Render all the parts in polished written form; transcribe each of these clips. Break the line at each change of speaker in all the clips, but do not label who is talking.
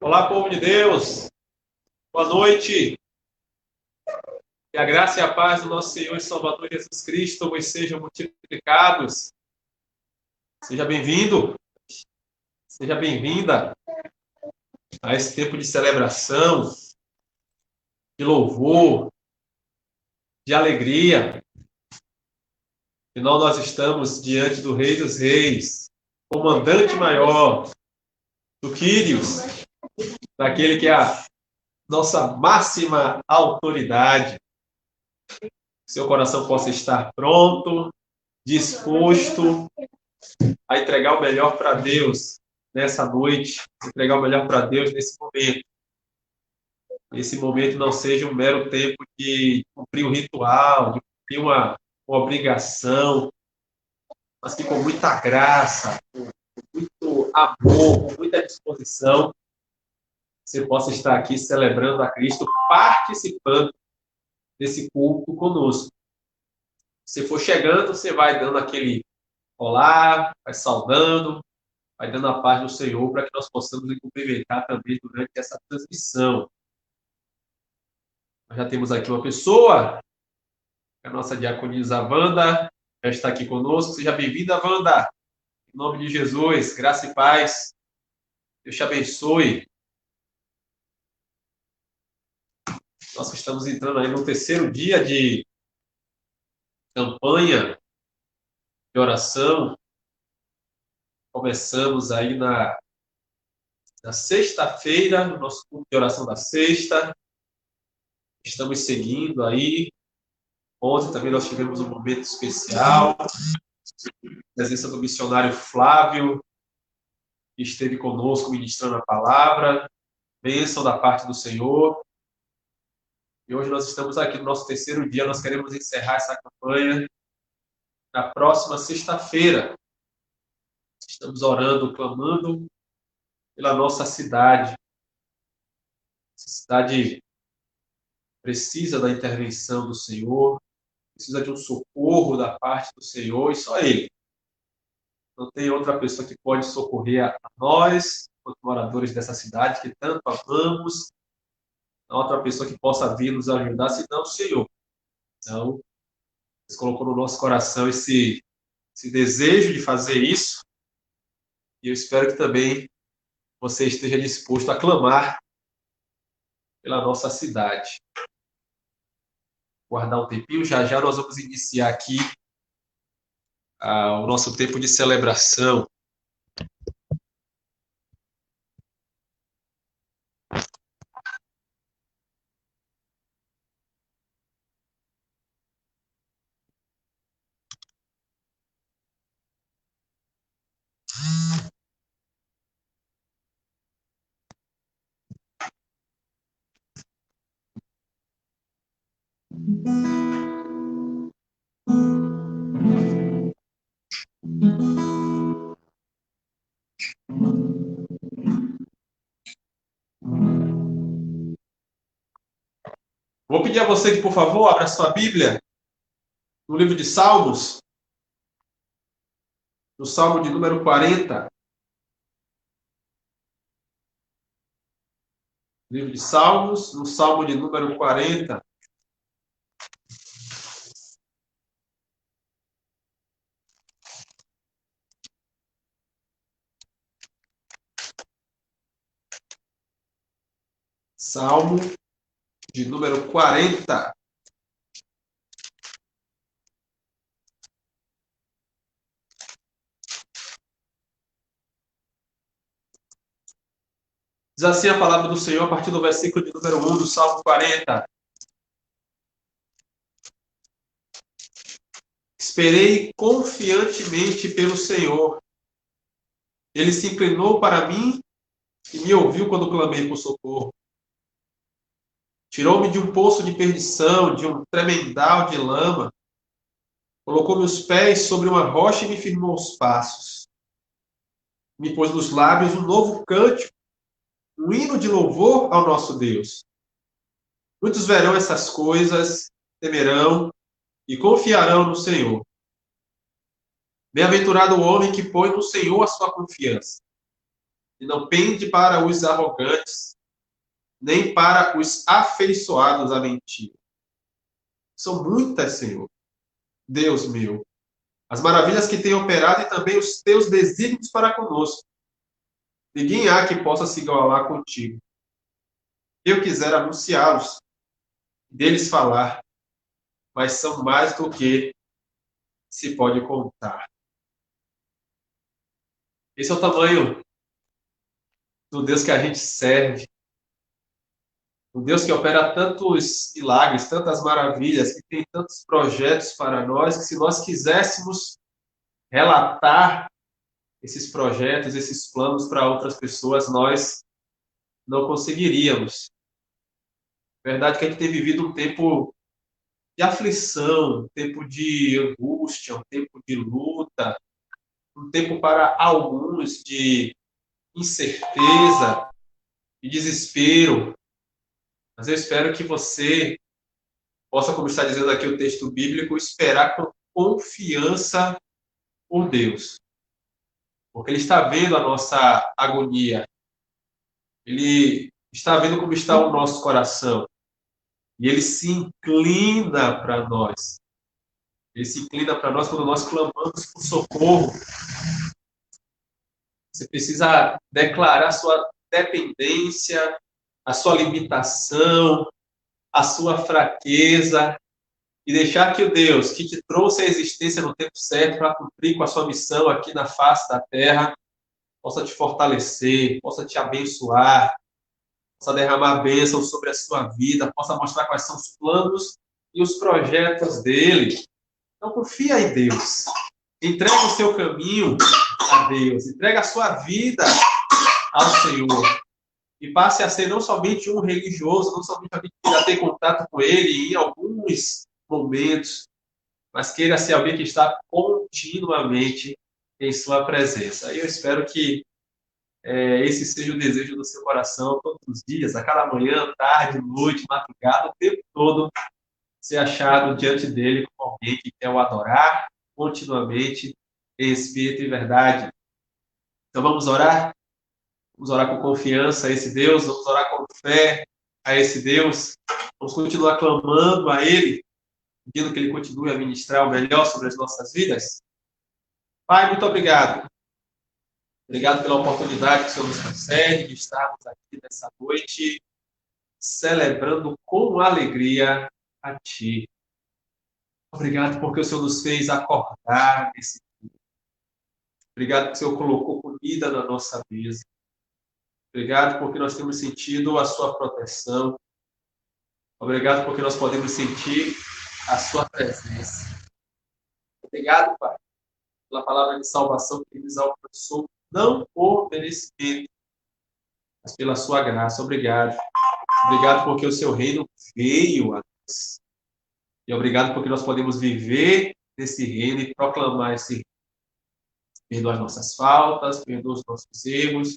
Olá, povo de Deus. Boa noite. Que a graça e a paz do nosso Senhor e Salvador Jesus Cristo vos sejam multiplicados. Seja bem-vindo, seja bem-vinda a esse tempo de celebração, de louvor, de alegria. Afinal, nós estamos diante do Rei dos Reis, comandante maior, do Quírios, daquele que é a nossa máxima autoridade. Seu coração possa estar pronto, disposto a entregar o melhor para Deus nessa noite, entregar o melhor para Deus nesse momento. Esse momento não seja um mero tempo de cumprir um ritual, de cumprir uma obrigação, mas que com muita graça, com muito amor, com muita disposição, você possa estar aqui celebrando a Cristo, participando desse culto conosco. Se for chegando, você vai dando aquele olá, vai saudando, vai dando a paz do Senhor para que nós possamos nos cumprimentar também durante essa transmissão. Nós já temos aqui uma pessoa, a nossa diaconisa Wanda, já está aqui conosco. Seja bem-vinda, Wanda. Em nome de Jesus, graça e paz. Deus te abençoe. Nós estamos entrando aí no terceiro dia de campanha de oração. Começamos aí na sexta-feira, no nosso culto de oração da sexta. Estamos seguindo aí. Ontem também nós tivemos um momento especial. Presença do missionário Flávio, que esteve conosco ministrando a palavra. Bênção da parte do Senhor. E hoje nós estamos aqui no nosso terceiro dia. Nós queremos encerrar essa campanha na próxima sexta-feira. Estamos orando, clamando pela nossa cidade. Essa cidade precisa da intervenção do Senhor, precisa de um socorro da parte do Senhor, e só Ele. Não tem outra pessoa que pode socorrer a nós, quanto moradores dessa cidade, que tanto amamos. Não há outra pessoa que possa vir nos ajudar, senão o Senhor. Então, Deus colocou no nosso coração esse desejo de fazer isso, e eu espero que também você esteja disposto a clamar pela nossa cidade. Guardar um tempinho, já já nós vamos iniciar aqui o nosso tempo de celebração. Vou pedir a você que, por favor, abra sua Bíblia no livro de Salmos, no Salmo de número 40. Livro de Salmos, no Salmo de número 40. Salmo de número 40. Diz assim a palavra do Senhor a partir do versículo de número 1 do Salmo 40. Esperei confiantemente pelo Senhor. Ele se inclinou para mim e me ouviu quando clamei por socorro. Tirou-me de um poço de perdição, de um tremendal de lama. Colocou meus pés sobre uma rocha e me firmou os passos. Me pôs nos lábios um novo cântico, um hino de louvor ao nosso Deus. Muitos verão essas coisas, temerão e confiarão no Senhor. Bem-aventurado o homem que põe no Senhor a sua confiança. e não pende para os arrogantes, nem para os afeiçoados à mentira. São muitas, Senhor, Deus meu, as maravilhas que tem operado e também os teus desígnios para conosco. Ninguém há que possa se igualar contigo. Eu quisera anunciá-los, deles falar, mas são mais do que se pode contar. Esse é o tamanho do Deus que a gente serve. O Deus que opera tantos milagres, tantas maravilhas, que tem tantos projetos para nós, que se nós quiséssemos relatar esses projetos, esses planos para outras pessoas, nós não conseguiríamos. Verdade que a gente tem vivido um tempo de aflição, um tempo de angústia, um tempo de luta, um tempo para alguns de incerteza, de desespero. Mas eu espero que você possa, como está dizendo aqui o texto bíblico, esperar com confiança por Deus. Porque Ele está vendo a nossa agonia. Ele está vendo como está o nosso coração. E Ele se inclina para nós. Ele se inclina para nós quando nós clamamos por socorro. Você precisa declarar a sua dependência, a sua limitação, a sua fraqueza, e deixar que o Deus que te trouxe à existência no tempo certo para cumprir com a sua missão aqui na face da terra, possa te fortalecer, possa te abençoar, possa derramar bênçãos sobre a sua vida, possa mostrar quais são os planos e os projetos dele. Então confia em Deus. Entrega o seu caminho a Deus. Entrega a sua vida ao Senhor. E passe a ser não somente um religioso, não somente alguém que queira ter contato com Ele em alguns momentos, mas queira ser alguém que está continuamente em sua presença. E eu espero que esse seja o desejo do seu coração todos os dias, a cada manhã, tarde, noite, madrugada, o tempo todo, ser achado diante dele como alguém que quer o adorar continuamente em espírito e verdade. Então vamos orar? Vamos orar com confiança a esse Deus, vamos orar com fé a esse Deus, vamos continuar clamando a Ele, pedindo que Ele continue a ministrar o melhor sobre as nossas vidas. Pai, muito obrigado. Obrigado pela oportunidade que o Senhor nos concede de estarmos aqui nessa noite, celebrando com alegria a Ti. Obrigado porque o Senhor nos fez acordar nesse dia. Obrigado porque o Senhor colocou comida na nossa mesa. Obrigado porque nós temos sentido a Sua proteção. Obrigado porque nós podemos sentir a Sua presença. Obrigado, Pai, pela palavra de salvação que nos alcançou, não por merecimento, mas pela Sua graça. Obrigado. Obrigado porque o Seu reino veio a nós. E obrigado porque nós podemos viver nesse reino e proclamar esse reino. Perdoa as nossas faltas, perdoa os nossos erros.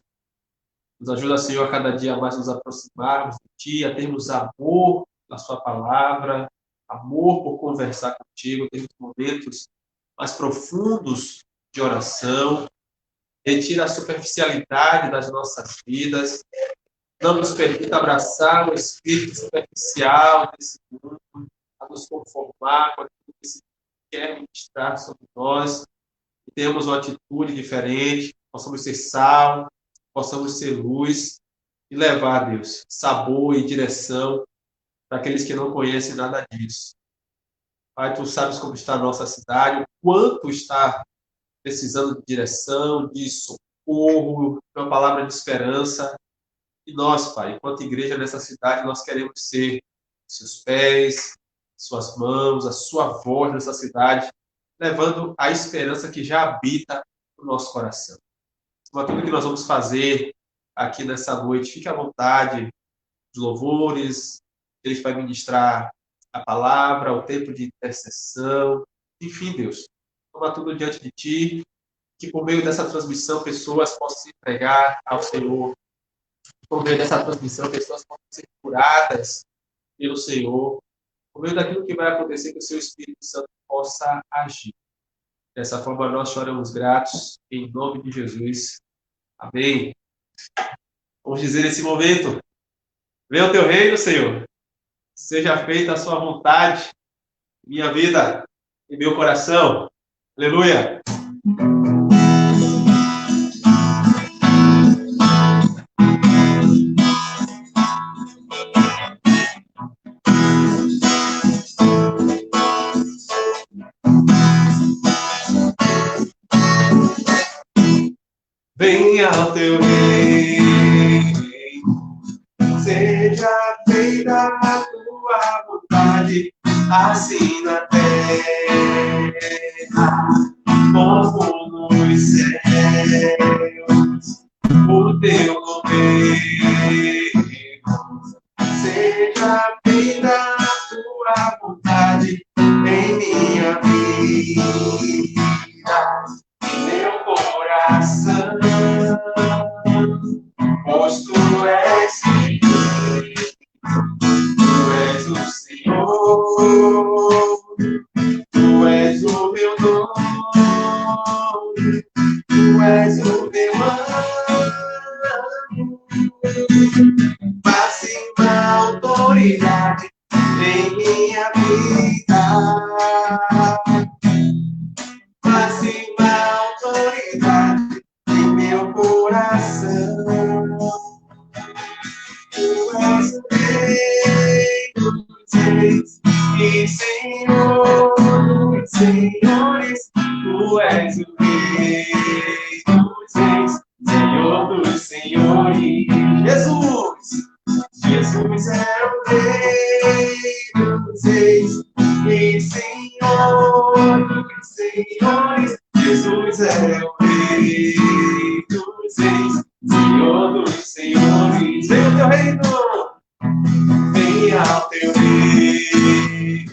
Nos ajuda, Senhor, a cada dia mais nos aproximarmos de Ti, a termos amor na Sua palavra, amor por conversar contigo, termos momentos mais profundos de oração. Retira a superficialidade das nossas vidas. Não nos permita abraçar o espírito superficial desse mundo, a nos conformar com aquilo que se quer ministrar sobre nós. Que tenhamos uma atitude diferente, possamos ser sal, possamos ser luz e levar, Deus, sabor e direção para aqueles que não conhecem nada disso. Pai, Tu sabes como está a nossa cidade, o quanto está precisando de direção, de socorro, de uma palavra de esperança. E nós, Pai, enquanto igreja nessa cidade, nós queremos ser Seus pés, Suas mãos, a Sua voz nessa cidade, levando a esperança que já habita no nosso coração. Sobre tudo que nós vamos fazer aqui nessa noite, fique à vontade, os louvores, Ele vai ministrar a palavra, o tempo de intercessão, enfim, Deus, toma tudo diante de Ti, que por meio dessa transmissão pessoas possam se entregar ao Senhor, por meio dessa transmissão pessoas possam ser curadas pelo Senhor, por meio daquilo que vai acontecer, que o Seu Espírito Santo possa agir. Dessa forma, nós choramos gratos, em nome de Jesus. Amém. Vamos dizer nesse momento: venha o teu reino, Senhor. Seja feita a sua vontade, em minha vida, em meu coração. Aleluia. Venha o teu reino, seja feita a tua vontade, assim na terra como nos céus. O teu reino, seja feita a tua vontade em minha vida, meu coração, pois tu és o Senhor, tu és o meu nome, tu és o meu amo, máxima autoridade em minha vida, máxima autoridade em meu coração. Tu és o Rei dos Reis e Senhor dos Senhores. Tu és o Rei dos Reis, Senhor dos Senhores. Jesus é o Rei dos Reis e Senhor dos Senhores. Jesus é o Rei dos Reis, Senhor dos Senhores. Venha o teu reino, venha o teu reino,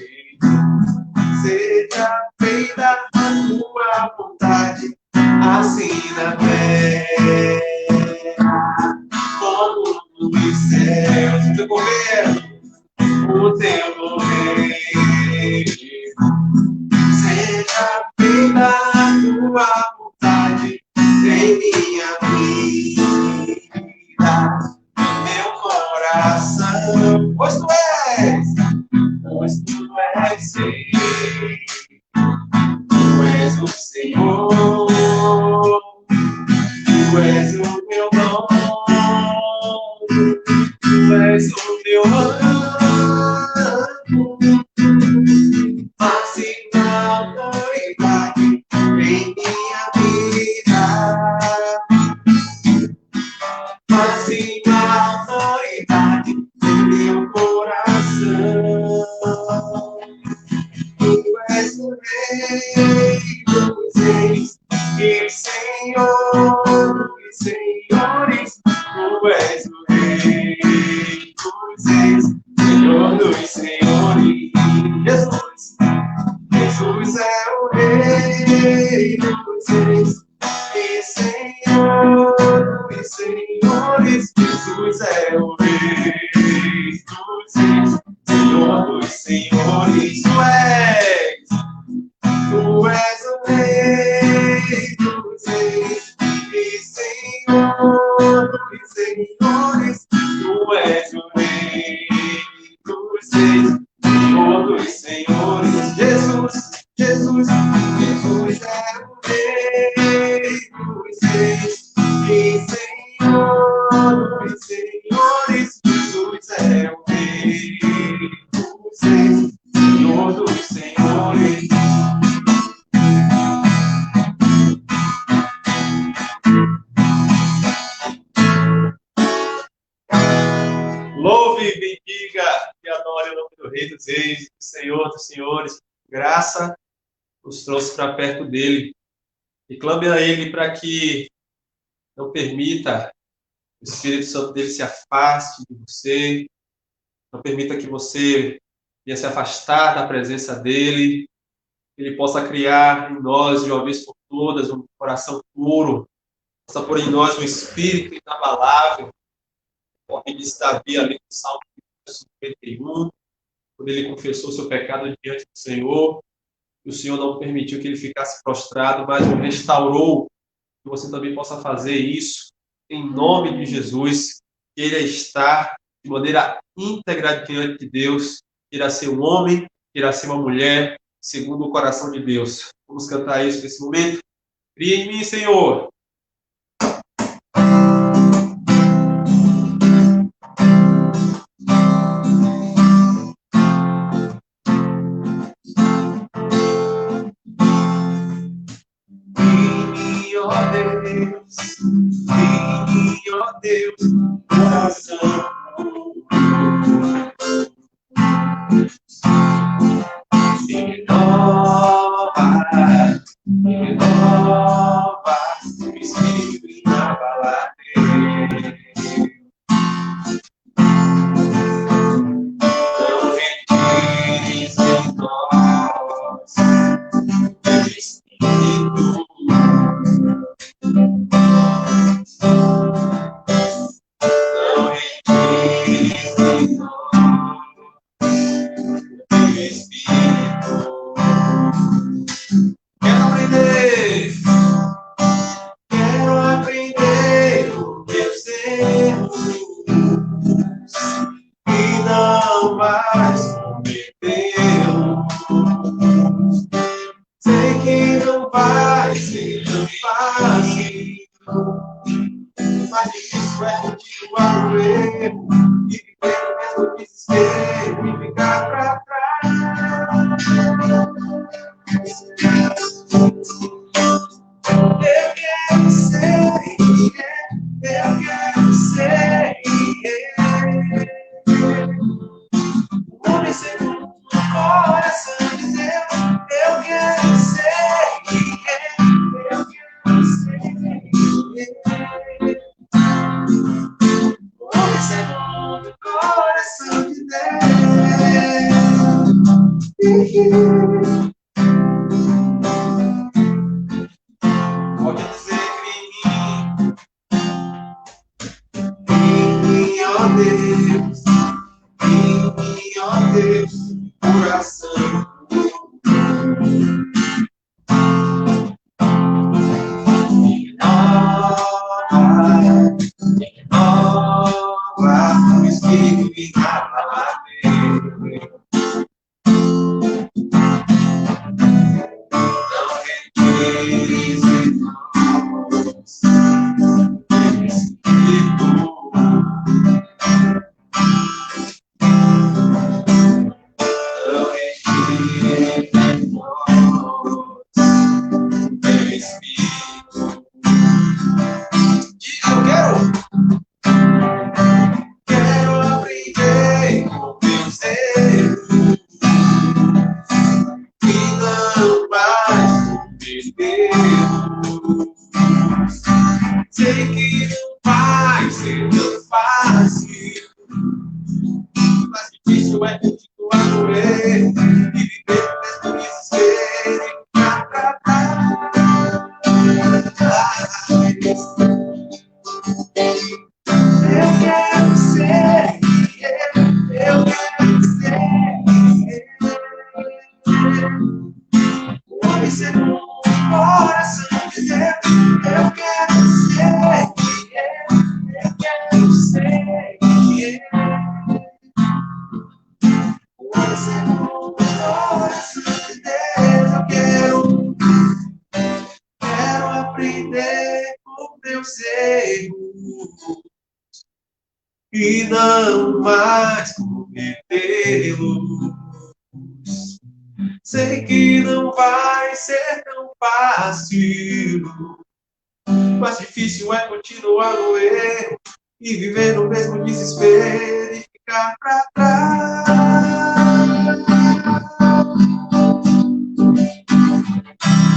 seja feita a tua vontade, assim na terra como nos céus. O teu governo, o teu governo, seja feita a tua vontade em minha vida, meu coração, pois tu és Rei, tu és o Senhor, tu és o meu nome, tu és o meu amo, máxima autoridade em minha vida, máxima autoridade em meu coração. Tu és o Rei dos Reis e Senhor dos Senhores. Tu és o Rei dos Reis, Senhor dos Senhores. Jesus é o Rei dos Reis e Senhor dos Senhores. Jesus é o Rei dos Reis, Senhor dos Senhores. Tu és o Rei dos Reis e Senhor dos Senhores. Tu és o Rei dos Reis, Senhor dos Senhores. Jesus é o Rei dos Reis e Senhor dos Senhores. Jesus é o Rei dos Reis, Senhor dos Senhores. Louve, bendiga e adore o nome do Rei dos Reis, do Senhor dos Senhores. Graça nos trouxe para perto dele. E clame a ele para que não permita o Espírito Santo dele se afaste de você. Não permita que você venha se afastar da presença dele. Ele possa criar em nós, de uma vez por todas, um coração puro. Possa pôr em nós um espírito inabalável. Como disse Davi ali no Salmo 51, quando ele confessou seu pecado diante do Senhor, e o Senhor não permitiu que ele ficasse prostrado, mas o restaurou, que você também possa fazer isso, em nome de Jesus, queira estar de maneira íntegra diante de Deus, queira ser um homem, queira ser uma mulher, segundo o coração de Deus. Vamos cantar isso nesse momento? Cria em mim, Senhor. Ó Deus, ó Deus, coração. Renova, o Espírito inabalável. Não retires em nós o Espírito. Não retires em nós o Espírito. Quero aprender com meus erros e não mais cometê-los. Sei que não vai ser tão fácil, mas difícil é continuar no erro e viver o mesmo desespero e ficar pra trás. Eu quero ser o homem segundo o coração de Deus. Eu quero ser o homem segundo o coração de Deus. Pode dizer em mim, ó Deus, coração. Renova, o Espírito inabalável. Sei que não vai ser tão fácil, mas difícil é continuar no erro e viver o mesmo desespero e ficar pra trás. Eu quero ser o homem segundo o coração de Deus. Eu quero ser o homem segundo o coração de Deus. Eu quero aprender com meus erros e não mais cometê-los. Sei que não vai ser tão fácil, mas difícil é continuar no erro e viver no mesmo desespero e ficar pra trás.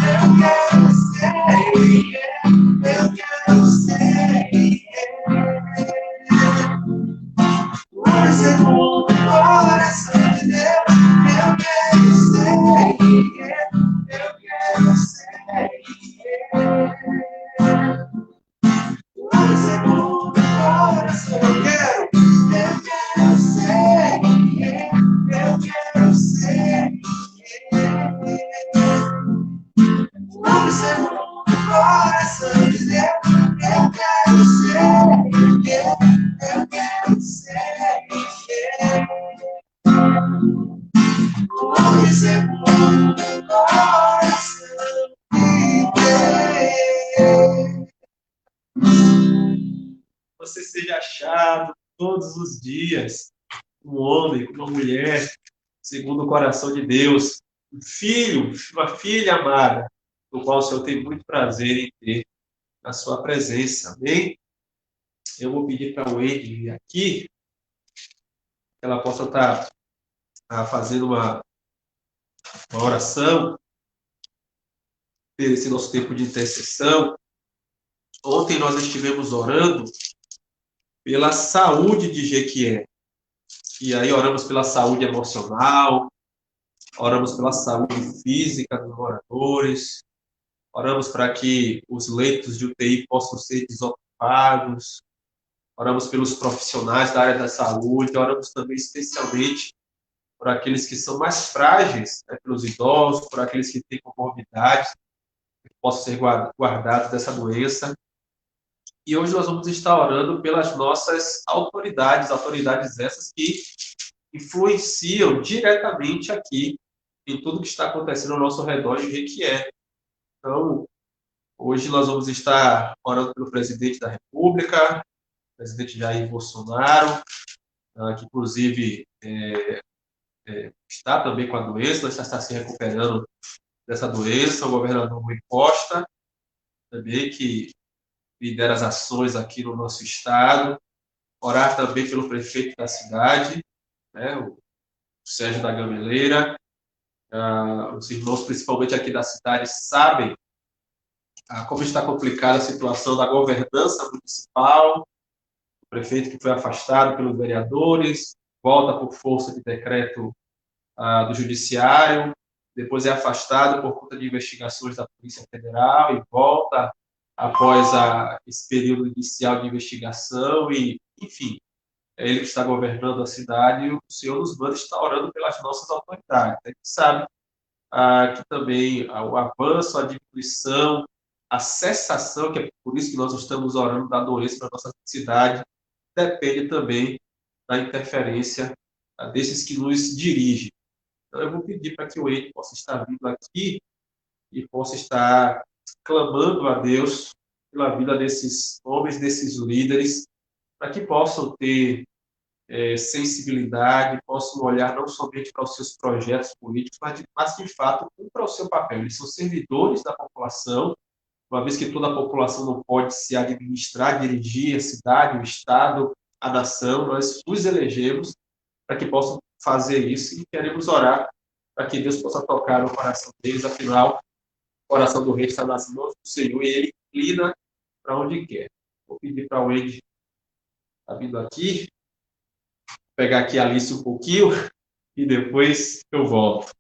Eu quero ser o segundo coração de Deus. Eu quero ser o segundo coração. Eu quero ser o segundo coração de Deus. Eu quero ser você seja achado todos os dias, um homem, uma mulher, segundo o coração de Deus, um filho, uma filha amada, do qual o Senhor tem muito prazer em ter a sua presença. Amém? Eu vou pedir para a Wendy vir aqui, que ela possa estar fazendo uma oração, ter esse nosso tempo de intercessão. Ontem nós estivemos orando pela saúde de Jequié. E aí oramos pela saúde emocional, oramos pela saúde física dos moradores, oramos para que os leitos de UTI possam ser desocupados, oramos pelos profissionais da área da saúde, oramos também especialmente por aqueles que são mais frágeis, né, pelos idosos, por aqueles que têm comorbidades, que possam ser guardados dessa doença. E hoje nós vamos estar orando pelas nossas autoridades, autoridades essas que influenciam diretamente aqui em tudo que está acontecendo ao nosso redor de Jequié. Então, hoje nós vamos estar orando pelo presidente da República, o presidente Jair Bolsonaro, que inclusive está também com a doença, já está se recuperando dessa doença, o governador Rui Costa, também, que lidera as ações aqui no nosso estado, orar também pelo prefeito da cidade, né, o Sérgio da Gameleira. Os irmãos, principalmente aqui da cidade, sabem como está complicada a situação da governança municipal, o prefeito que foi afastado pelos vereadores, volta por força de decreto do judiciário, depois é afastado por conta de investigações da Polícia Federal e volta após esse período inicial de investigação e, enfim, é ele que está governando a cidade e o Senhor nos manda estar orando pelas nossas autoridades. A gente sabe que também o avanço, a diminuição, a cessação, que é por isso que nós estamos orando da doença na nossa cidade, depende também da interferência desses que nos dirigem. Então, eu vou pedir para que o Eide possa estar vindo aqui e possa estar clamando a Deus pela vida desses homens, desses líderes, para que possam ter sensibilidade, possam olhar não somente para os seus projetos políticos, mas de fato para o seu papel. Eles são servidores da população, uma vez que toda a população não pode se administrar, dirigir a cidade, o Estado, a nação, nós os elegemos para que possam fazer isso e queremos orar para que Deus possa tocar no coração deles, afinal, o coração do rei está nas mãos do Senhor e ele inclina para onde quer. Vou pedir para o Wendy estar vindo aqui, pegar aqui a lista um pouquinho e depois eu volto.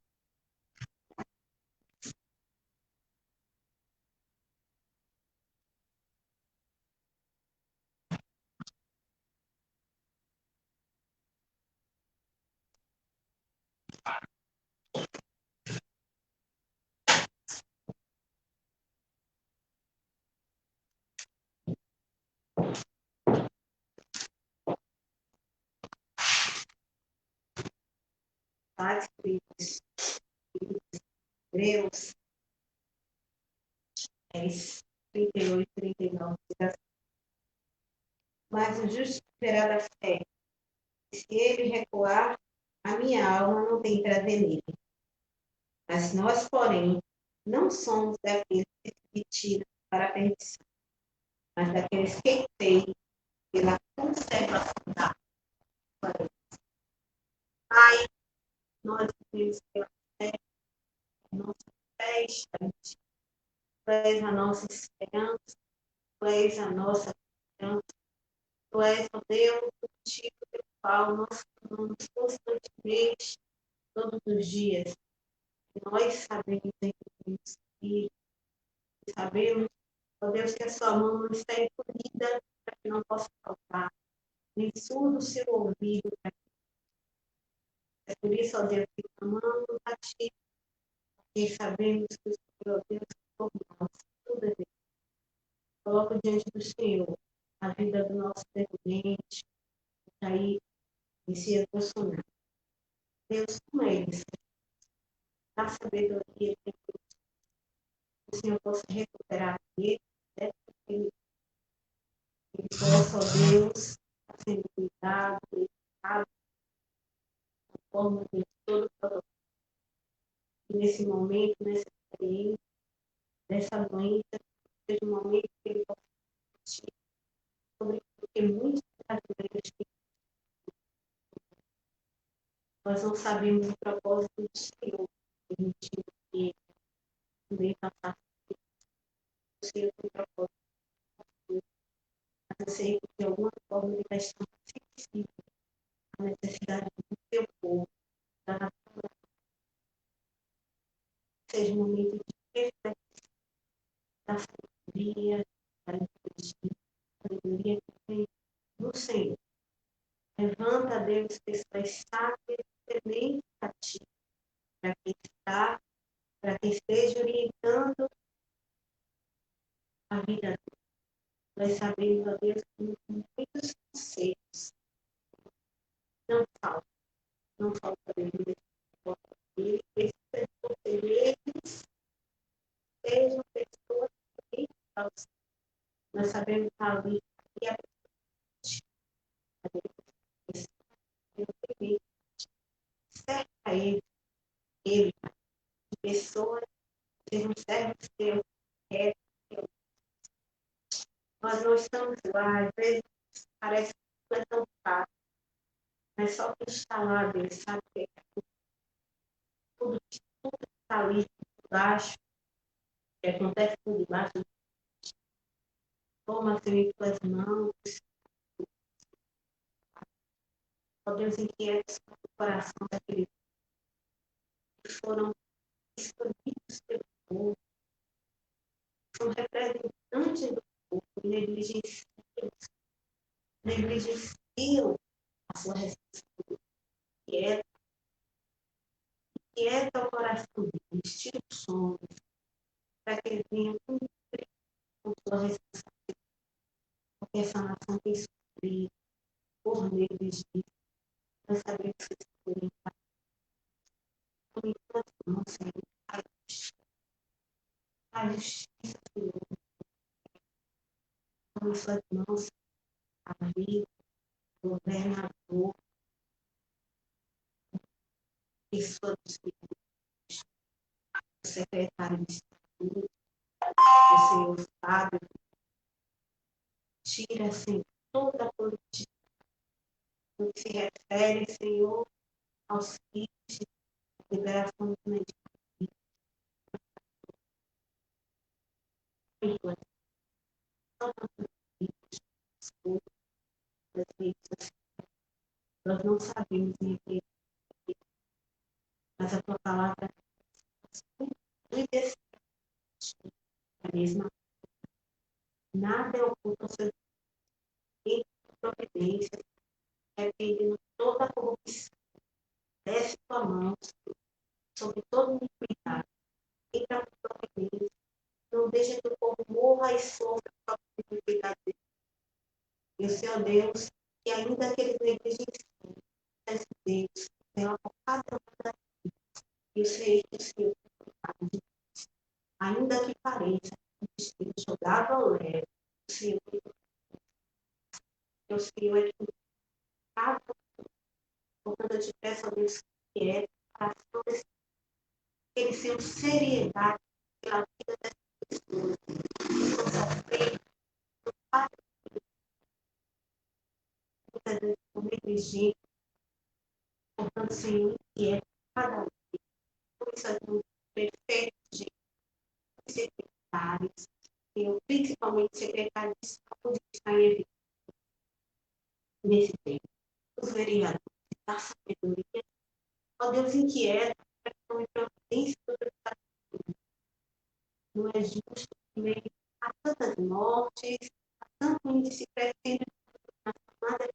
Paz, queridos. Hebreus 10, 38 e 39. Mas o justo viverá da fé. Se ele recuar, a minha alma não tem prazer nele. Mas nós, porém, não somos daqueles que se tiram para a perdição, mas daqueles que creem pela conservação da alma. Pai, nós vivemos pela fé, nossa fé está em ti. Tu és a nossa esperança, tu és a nossa esperança, tu és o Deus do motivo pelo qual nós clamamos constantemente, todos os dias. Nós sabemos em Deus e sabemos, ó Deus, que a sua mão não está encolhida para que não possa faltar, nem surdo o seu ouvido. É por isso, ó Deus, que clamamos a ti, e sabemos que o Senhor, ó Deus, por nós, tudo é Deus. Coloco diante do Senhor a vida do nosso presidente, Jair Messias Bolsonaro. Deus, com eles, a sabedoria que o Senhor possa recuperar ele, Eu peço a Deus, sendo cuidado, dedicado, conforme de todo o protocolo. E nesse momento, nessa experiência, dessa doença, seja um momento que ele possa refletir sobre porque muitos brasileiros nós não sabemos o propósito do Senhor, permitindo que também passasse o Senhor com propósito. Mas eu sei que de alguma forma ele vai estar sensível à necessidade do seu povo, da nação, seja um momento de reflexão, da sabedoria, da inteligência, da sabedoria que vem do Senhor. Levanta, Deus, pessoas sábias, tementes a ti, para quem está, para quem esteja orientando a vida. Nós sabemos, ó Deus, que muitos conselhos não faltam, não falta Deus. E esses conselheiros sejam pessoas que nós sabemos que ali e a Deus cerca ele de pessoas que sejam servos teus, é, nós não estamos lá, às vezes parece que não é tão fácil, mas só que está lá, Deus, sabe que tudo que está ali por baixo, que acontece por debaixo, toma Senhor em tuas mãos, ó Deus, inquieta o coração daqueles que foram escolhidos pelo povo, são representantes do povo, e negligenciam a sua responsabilidade, quieta o coração deles, tira o sono, para que eles venham cumprir com sua responsabilidade, porque essa nação tem sofrido por negligência. Nós sabemos que vocês podem estar em tuas mãos, Senhor, a justiça, Senhor, em suas mãos, a vida, o governador, pessoa dos ministros, o secretário de saúde, o Senhor sabe, tira, Senhor, toda a política no que se refere, Senhor, aos kits, liberação dos medicamentos, nós não sabemos nem que, mas a tua palavra é muito a mesma. Nada é oculto ao seu tempo, providência, arrependendo toda a corrupção. Desce tua mão sobre toda iniquidade. Entra com providência. Não deixa que o povo morra e sofra por causa da iniquidade. E o Senhor Deus, que ainda que eles negligenciem, as Deus, pela cada uma das vidas, e o Senhor ainda que pareça que o destino jogado ao leve, o Senhor é o Senhor é que cada portanto eu te peço a Deus que é para todos que eles tenham seriedade pela vida das pessoas, que estão sofrendo, muitas vezes por negligência, portanto, Senhor, que é cada um. Por isso, ajuda perfeito, gente, secretários, eu, principalmente secretários de saúde que está em evidência nesse tempo, os vereadores da sabedoria, ó Deus inquieta, para que não providência sobre o Estado. Não é justo que meio a tantas mortes, a tanto índice crescendo na camada,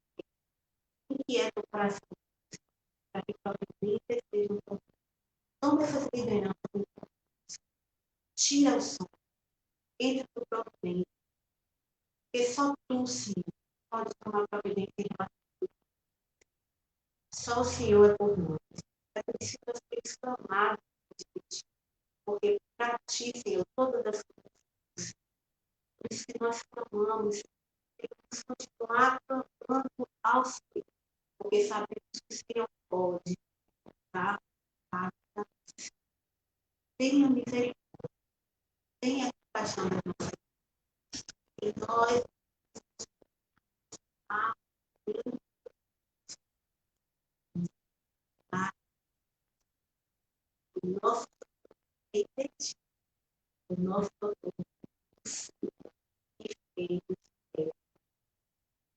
inquieta o coração para que providências sejam tomadas. Toma essas lideranças, tira o som, entra no providência, porque só tu, Senhor, pode tomar providência em relação a tudo. Só o Senhor é por nós. É preciso nós termos clamado, porque para ti, Senhor, todas as coisas. Por isso que nós clamamos, temos continuar clamando ao Senhor, porque sabemos que o Senhor pode, tá? Tenha misericórdia, tenha compaixão de nós. E nós, o nosso repetido, o nosso que fez,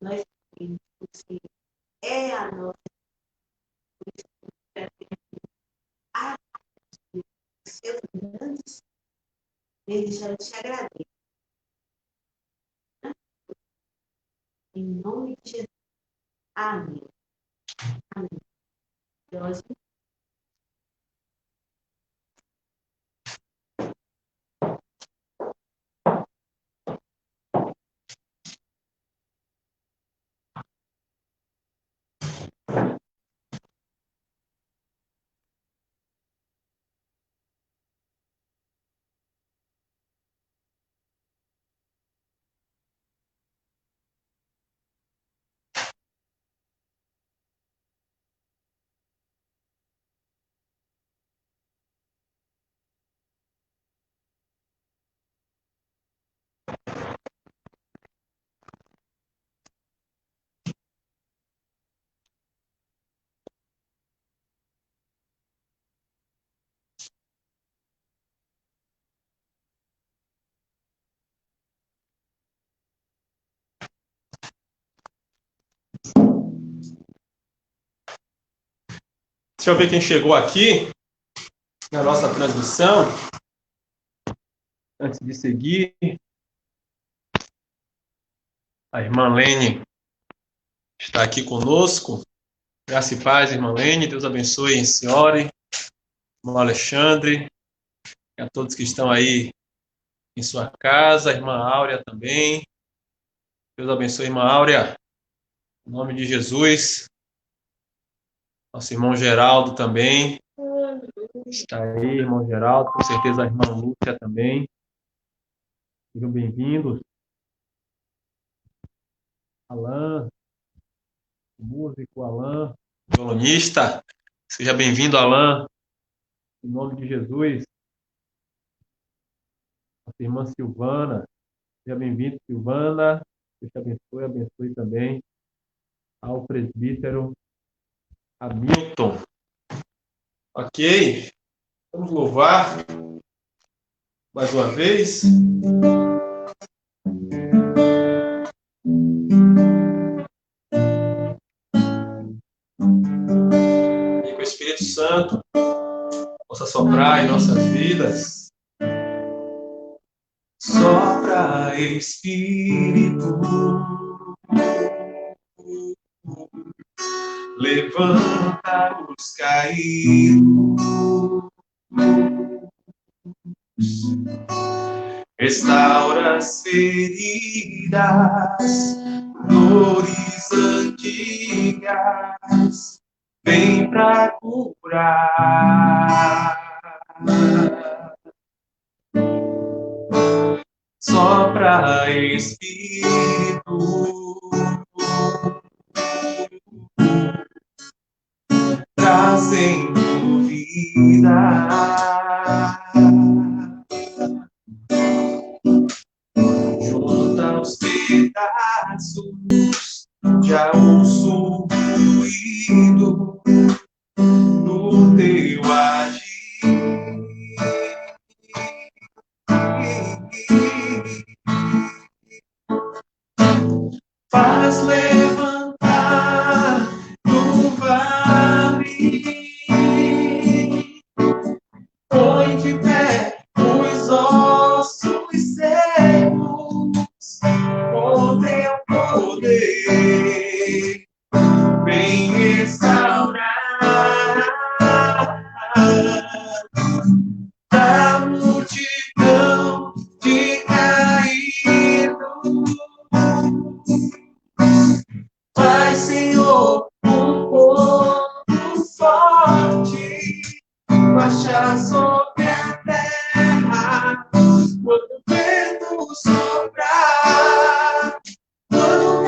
nós temos que Senhor é a nossa a seus grandes, ele já te agradece. Em nome de Jesus. Amém. Amém. Deus.
Deixa eu ver quem chegou aqui na nossa transmissão. Antes de seguir, a irmã Lene está aqui conosco. Graça e paz, irmã Lene. Deus abençoe a senhora, irmão Alexandre, e a todos que estão aí em sua casa. A irmã Áurea também. Deus abençoe, irmã Áurea. Em nome de Jesus. Nosso irmão Geraldo também. Está aí, irmão Geraldo. Com certeza a irmã Lúcia também. Sejam bem-vindos. Alain, músico Alain, violonista. Seja bem-vindo, Alain. Em nome de Jesus. Nossa irmã Silvana. Seja bem-vindo, Silvana. Deus te abençoe, abençoe também ao presbítero Hamilton. Ok? Vamos louvar mais uma vez. E que o Espírito Santo possa soprar em nossas vidas. Sopra, Espírito, levanta os caídos, restaura as feridas, dores antigas, vem pra curar. Sopra, Espírito, trazendo vida. Junta os pedaços, já ouço o ruído do teu agir. Faz levantar do vale, põe de pé os ossos secos, com teu poder, vem restaurar a multidão de caídos. Vai, Senhor, um povo forte, marcha sobre a terra, quando o vento soprar, quando o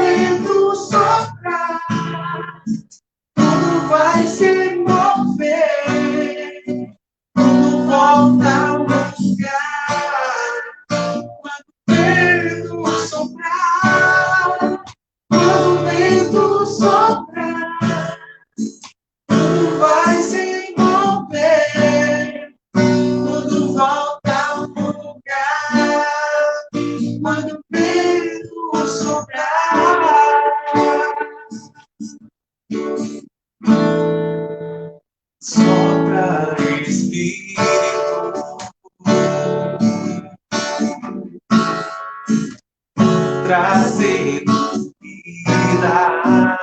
soprar, tudo vai se envolver, tudo volta ao lugar, quando o vento soprar. Sopra, Espírito, trazendo vida.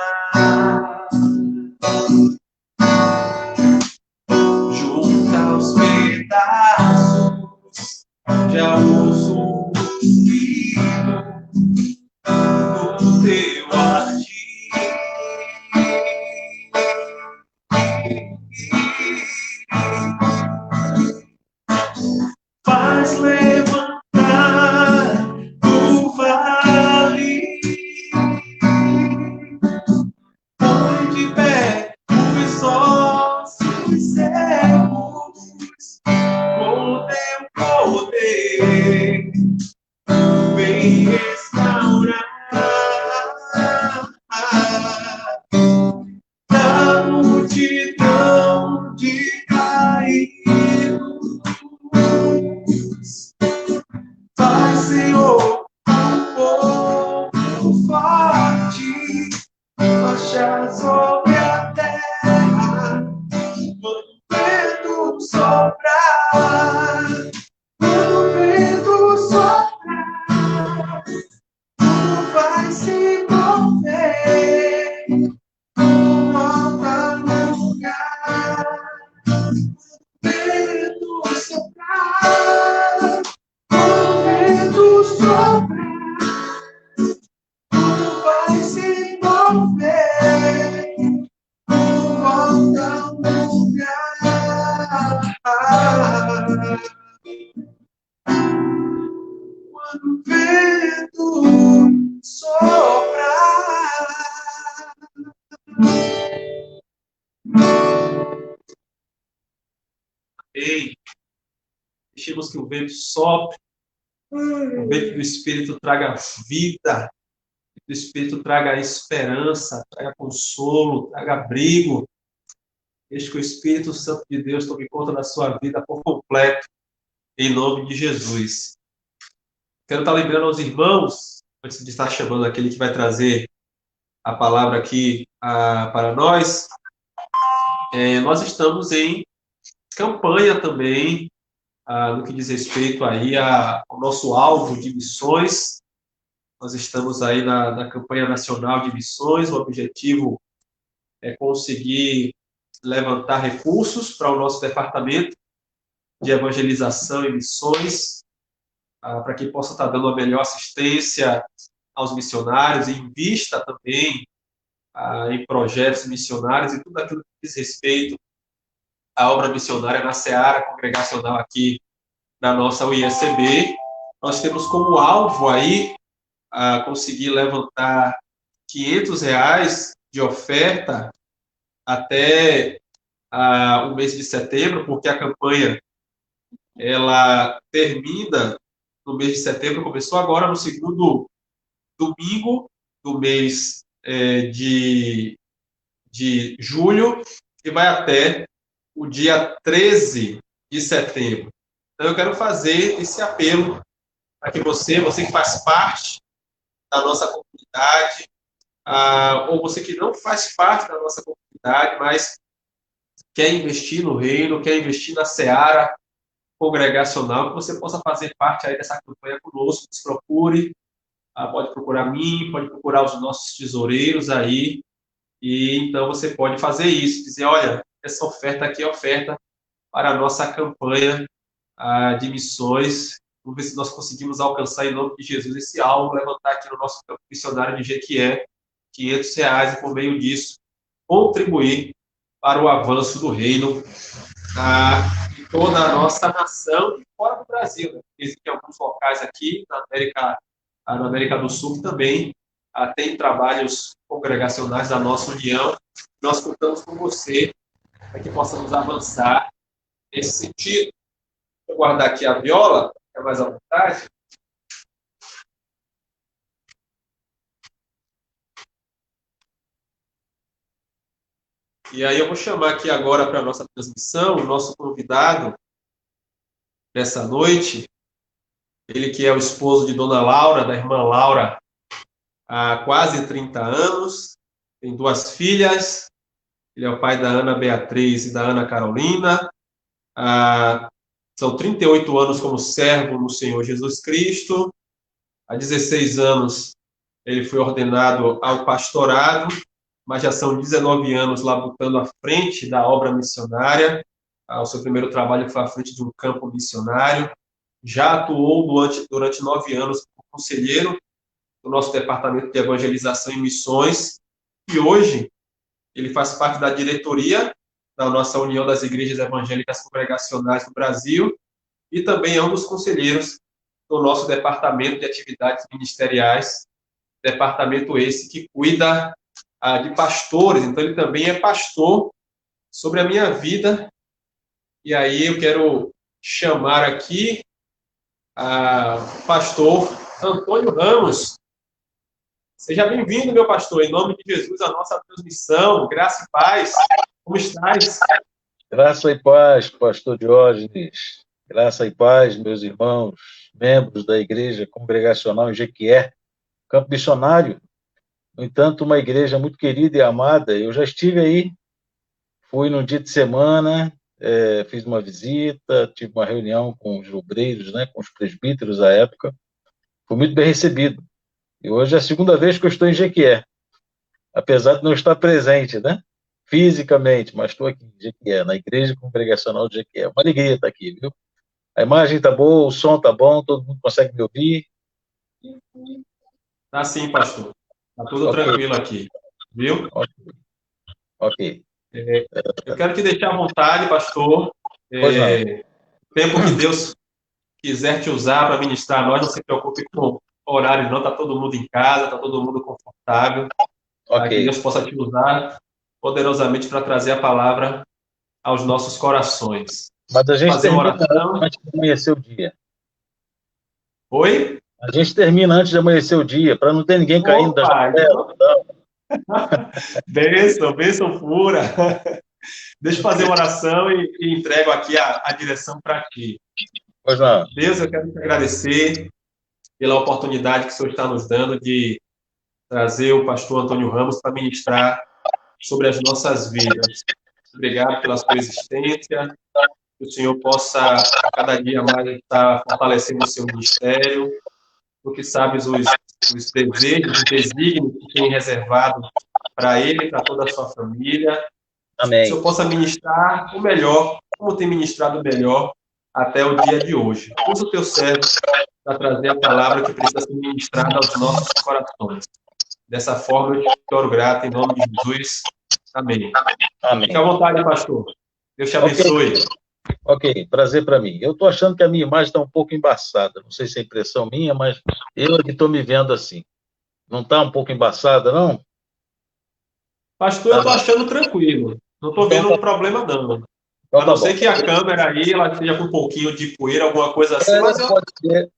Junta os pedaços, já ouço o ruído do teu agir. Faz levantar o vale, põe de pé os ossos secos, com o teu poder, vem restaurar a multidão de caídos. Faz, Senhor, um povo forte, marchar sobre a terra, quando o vento soprar, quando o vento soprar, tudo vai se mover, tudo volta no lugar, vento soprar, quando o vento soprar, tudo vai se mover, tudo volta no lugar. Quando o vento soprar. Ei, deixemos que o vento sopre, o vento do Espírito traga vida, que o Espírito traga esperança, traga consolo, traga abrigo. Deixe que o Espírito Santo de Deus tome conta da sua vida por completo, em nome de Jesus. Quero estar lembrando aos irmãos, antes de estar chamando aquele que vai trazer a palavra aqui para nós, nós estamos em campanha também, no que diz respeito aí ao nosso alvo de missões. Nós estamos aí na campanha nacional de missões. O objetivo é conseguir levantar recursos para o nosso departamento de evangelização e missões, para que possa estar dando a melhor assistência aos missionários, e invista também em projetos missionários e tudo aquilo que diz respeito à obra missionária na seara congregacional aqui da nossa UISCB. Nós temos como alvo aí conseguir levantar R$500 de oferta até o mês de setembro, porque a campanha ela termina no mês de setembro, começou agora no segundo domingo do mês de julho e vai até o dia 13 de setembro. Então eu quero fazer esse apelo para que você que faz parte da nossa comunidade, ou você que não faz parte da nossa comunidade, mas quer investir no reino, quer investir na seara congregacional, que você possa fazer parte aí dessa campanha conosco. Nos procure, pode procurar mim, pode procurar os nossos tesoureiros aí, e então você pode fazer isso, dizer, olha, essa oferta aqui é oferta para a nossa campanha de missões. Vamos ver se nós conseguimos alcançar, em nome de Jesus, esse alvo, levantar aqui no nosso campo missionário de Jequié R$500, e por meio disso contribuir para o avanço do reino em toda a nossa nação e fora do Brasil, né? Existem alguns locais aqui na América do Sul que também tem trabalhos congregacionais da nossa união. Nós contamos com você para que possamos avançar nesse sentido. Vou guardar aqui a viola, fica mais à vontade. E aí eu vou chamar aqui agora para a nossa transmissão o nosso convidado dessa noite, ele que é o esposo de Dona Laura, da irmã Laura, há quase 30 anos, tem 2 filhas, ele é o pai da Ana Beatriz e da Ana Carolina, são 38 anos como servo no Senhor Jesus Cristo, há 16 anos ele foi ordenado ao pastorado, mas já são 19 anos labutando à frente da obra missionária. O seu primeiro trabalho foi à frente de um campo missionário. Já atuou durante 9 anos como conselheiro do nosso departamento de evangelização e missões. E hoje ele faz parte da diretoria da nossa União das Igrejas Evangélicas Congregacionais do Brasil e também é um dos conselheiros do nosso departamento de atividades ministeriais, departamento esse que cuida de pastores, então ele também é pastor sobre a minha vida. E aí eu quero chamar aqui o pastor Antônio Ramos. Seja bem-vindo, meu pastor, em nome de Jesus, a nossa transmissão. Graça e paz. Como estás?
Graça e paz, pastor Diógenes. Graça e paz, meus irmãos, membros da Igreja Congregacional em Jequié, campo missionário. No entanto, uma igreja muito querida e amada. Eu já estive aí, fui num dia de semana, fiz uma visita, tive uma reunião com os obreiros, né, com os presbíteros à época. Fui muito bem recebido. E hoje é a segunda vez que eu estou em Jequié, apesar de não estar presente, né, fisicamente, mas estou aqui em Jequié, na Igreja Congregacional de Jequié. Uma alegria estar aqui, viu? A imagem está boa, o som está bom, todo mundo consegue me ouvir?
Tá sim, pastor. Tá tudo tranquilo aqui, viu?
Ok.
Eu quero te deixar à vontade, pastor. O tempo que Deus quiser te usar para ministrar a nós, não se preocupe com o horário, não. Está todo mundo em casa, está todo mundo confortável. Para que Deus possa te usar poderosamente para trazer a palavra aos nossos corações.
Mas a gente termina antes de amanhecer o dia.
Oi?
A gente termina antes de amanhecer o dia, para não ter ninguém caindo da janela.
Bênção pura. Deixa eu fazer uma oração e entrego aqui a direção para ti.
Pois não.
Deus, eu quero te agradecer pela oportunidade que o Senhor está nos dando de trazer o pastor Antônio Ramos para ministrar sobre as nossas vidas. Obrigado pela sua existência, que o Senhor possa, a cada dia mais, estar fortalecendo o seu ministério, porque sabes os desejos, os desígnios que tem reservado para ele e para toda a sua família.
Amém.
Que o Senhor possa ministrar o melhor, como tem ministrado o melhor até o dia de hoje. Usa o teu servo para trazer a palavra que precisa ser ministrada aos nossos corações. Dessa forma, eu te oro grato em nome de Jesus. Amém.
Amém.
Fique à vontade, pastor. Deus te abençoe.
Ok, prazer para mim. Eu estou achando que a minha imagem está um pouco embaçada. Não sei se é impressão minha, mas eu que estou me vendo assim. Não está um pouco embaçada, não?
Pastor, eu estou achando tranquilo. Não estou vendo um problema, não. A não ser que a câmera aí ela esteja com um pouquinho de poeira, alguma coisa assim. Mas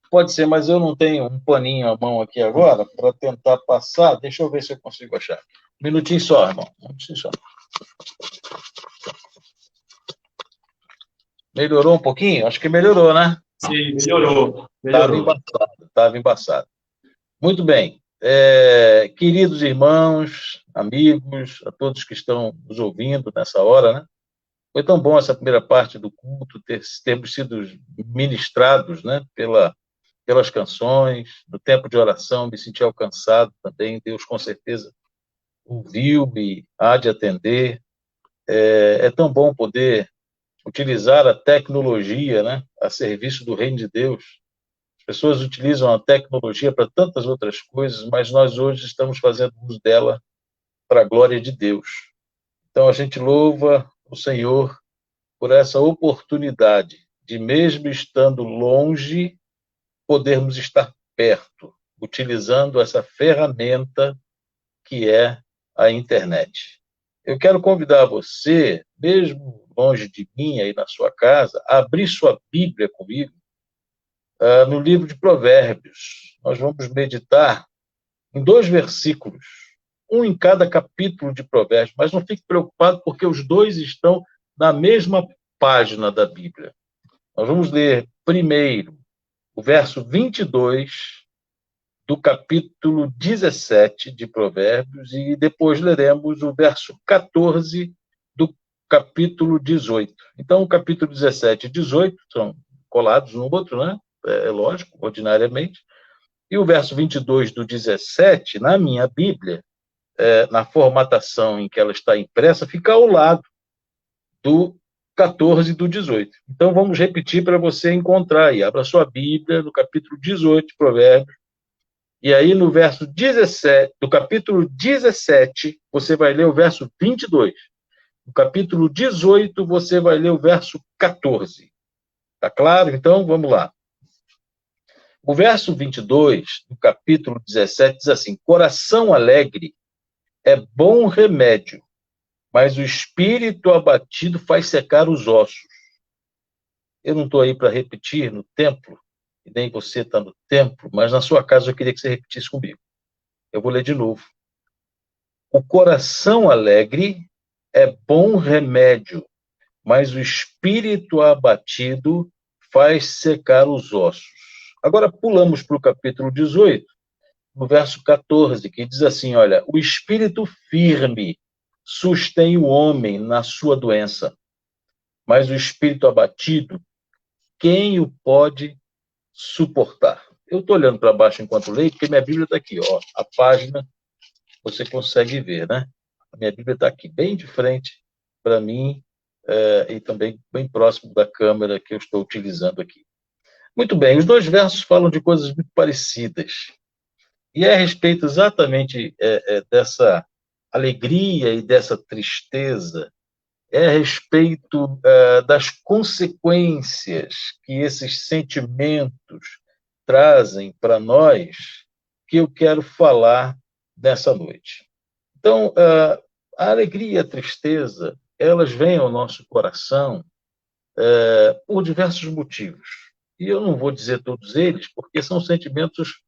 pode ser, mas eu não tenho um paninho à mão aqui agora para tentar passar. Deixa eu ver se eu consigo achar. Um minutinho só, irmão. Um minutinho só. Melhorou um pouquinho? Acho que melhorou, né?
Sim, melhorou.
Estava embaçado. Muito bem. Queridos irmãos, amigos, a todos que estão nos ouvindo nessa hora, né? Foi tão bom essa primeira parte do culto, termos sido ministrados, né, pelas canções, no tempo de oração, me senti alcançado também. Deus, com certeza, ouviu e há de atender. É tão bom poder utilizar a tecnologia, né, a serviço do reino de Deus. As pessoas utilizam a tecnologia para tantas outras coisas, mas nós hoje estamos fazendo uso dela para a glória de Deus. Então, a gente louva o Senhor por essa oportunidade de, mesmo estando longe, podermos estar perto, utilizando essa ferramenta que é a internet. Eu quero convidar você, mesmo longe de mim, aí na sua casa, a abrir sua Bíblia comigo no livro de Provérbios. Nós vamos meditar em 2 versículos, um em cada capítulo de Provérbios, mas não fique preocupado porque os dois estão na mesma página da Bíblia. Nós vamos ler primeiro o verso 22 do capítulo 17 de Provérbios e depois leremos o verso 14 do capítulo 18. Então, o capítulo 17 e 18 são colados um no outro, né? É lógico, ordinariamente. E o verso 22 do 17, na minha Bíblia, na formatação em que ela está impressa, fica ao lado do 14 e do 18. Então, vamos repetir para você encontrar aí. Abra sua Bíblia no capítulo 18 de Provérbios, e aí no verso 17, do capítulo 17, você vai ler o verso 22. No capítulo 18, você vai ler o verso 14. Tá claro? Então, vamos lá. O verso 22 do capítulo 17 diz assim: coração alegre é bom remédio, mas o espírito abatido faz secar os ossos. Eu não estou aí para repetir no templo, e nem você está no templo, mas na sua casa eu queria que você repetisse comigo. Eu vou ler de novo. O coração alegre é bom remédio, mas o espírito abatido faz secar os ossos. Agora pulamos para o capítulo 18, no verso 14, que diz assim, olha, o espírito firme sustém o homem na sua doença, mas o espírito abatido, quem o pode suportar? Eu estou olhando para baixo enquanto leio, porque minha Bíblia está aqui, ó, a página, você consegue ver, né? A minha Bíblia está aqui, bem de frente para mim, e também bem próximo da câmera que eu estou utilizando aqui. Muito bem, os dois versos falam de coisas muito parecidas. E é a respeito exatamente dessa alegria e dessa tristeza, é a respeito das consequências que esses sentimentos trazem para nós, que eu quero falar nessa noite. Então, a alegria e a tristeza, elas vêm ao nosso coração por diversos motivos. E eu não vou dizer todos eles, porque são sentimentos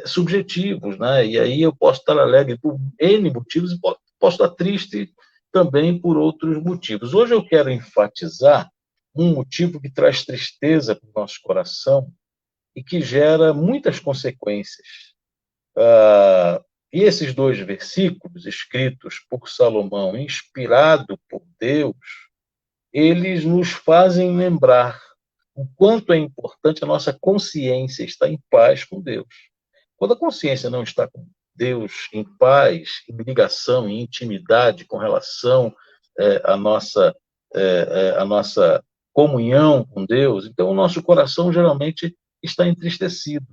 subjetivos, né? E aí eu posso estar alegre por N motivos e posso estar triste também por outros motivos. Hoje eu quero enfatizar um motivo que traz tristeza para o nosso coração e que gera muitas consequências. E esses dois versículos, escritos por Salomão, inspirado por Deus, eles nos fazem lembrar o quanto é importante a nossa consciência estar em paz com Deus. Quando a consciência não está com Deus em paz, em ligação, em intimidade com relação à nossa comunhão com Deus, então o nosso coração geralmente está entristecido.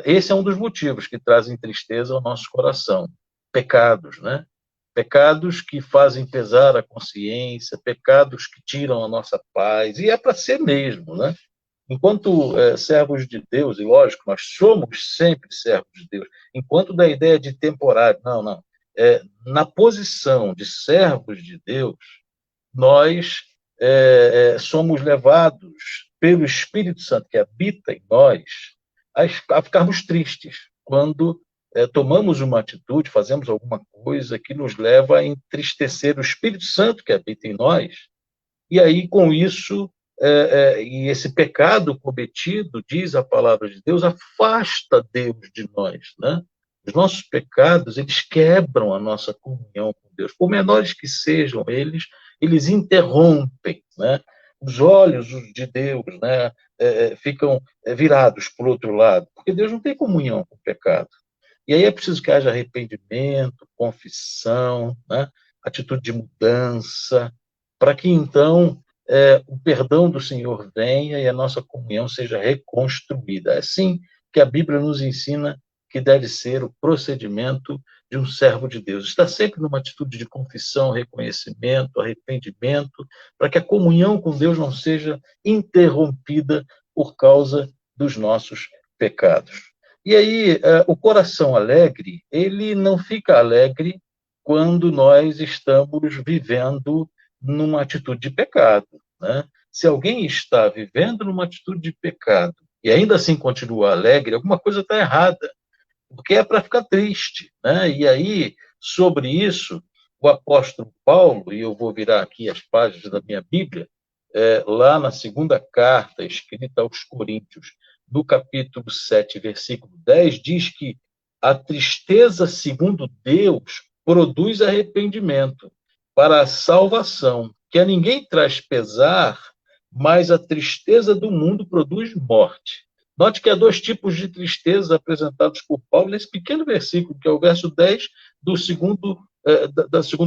Esse é um dos motivos que trazem tristeza ao nosso coração. Pecados, né? Pecados que fazem pesar a consciência, pecados que tiram a nossa paz, e é para ser mesmo, né? Enquanto servos de Deus, e lógico, nós somos sempre servos de Deus, enquanto da ideia de temporário, não. Na posição de servos de Deus, nós somos levados pelo Espírito Santo que habita em nós a ficarmos tristes quando tomamos uma atitude, fazemos alguma coisa que nos leva a entristecer o Espírito Santo que habita em nós, e aí com isso e esse pecado cometido, diz a palavra de Deus, afasta Deus de nós, né? Os nossos pecados, eles quebram a nossa comunhão com Deus. Por menores que sejam eles interrompem, né? Os olhos de Deus, né, ficam virados para o outro lado, porque Deus não tem comunhão com o pecado. E aí é preciso que haja arrependimento, confissão, né, atitude de mudança, para que então o perdão do Senhor venha e a nossa comunhão seja reconstruída. É assim que a Bíblia nos ensina que deve ser o procedimento de um servo de Deus. Está sempre numa atitude de confissão, reconhecimento, arrependimento, para que a comunhão com Deus não seja interrompida por causa dos nossos pecados. E aí, o coração alegre, ele não fica alegre quando nós estamos vivendo numa atitude de pecado, né? Se alguém está vivendo numa atitude de pecado e ainda assim continua alegre, alguma coisa está errada, porque é para ficar triste, né? E aí Sobre isso, o apóstolo Paulo, e eu vou virar aqui as páginas da minha Bíblia, lá na segunda carta escrita aos Coríntios, no capítulo 7, versículo 10, diz que a tristeza, segundo Deus, produz arrependimento para a salvação, que a ninguém traz pesar, mas a tristeza do mundo produz morte. Note que há dois tipos de tristeza apresentados por Paulo nesse pequeno versículo, que é o verso 10 do segundo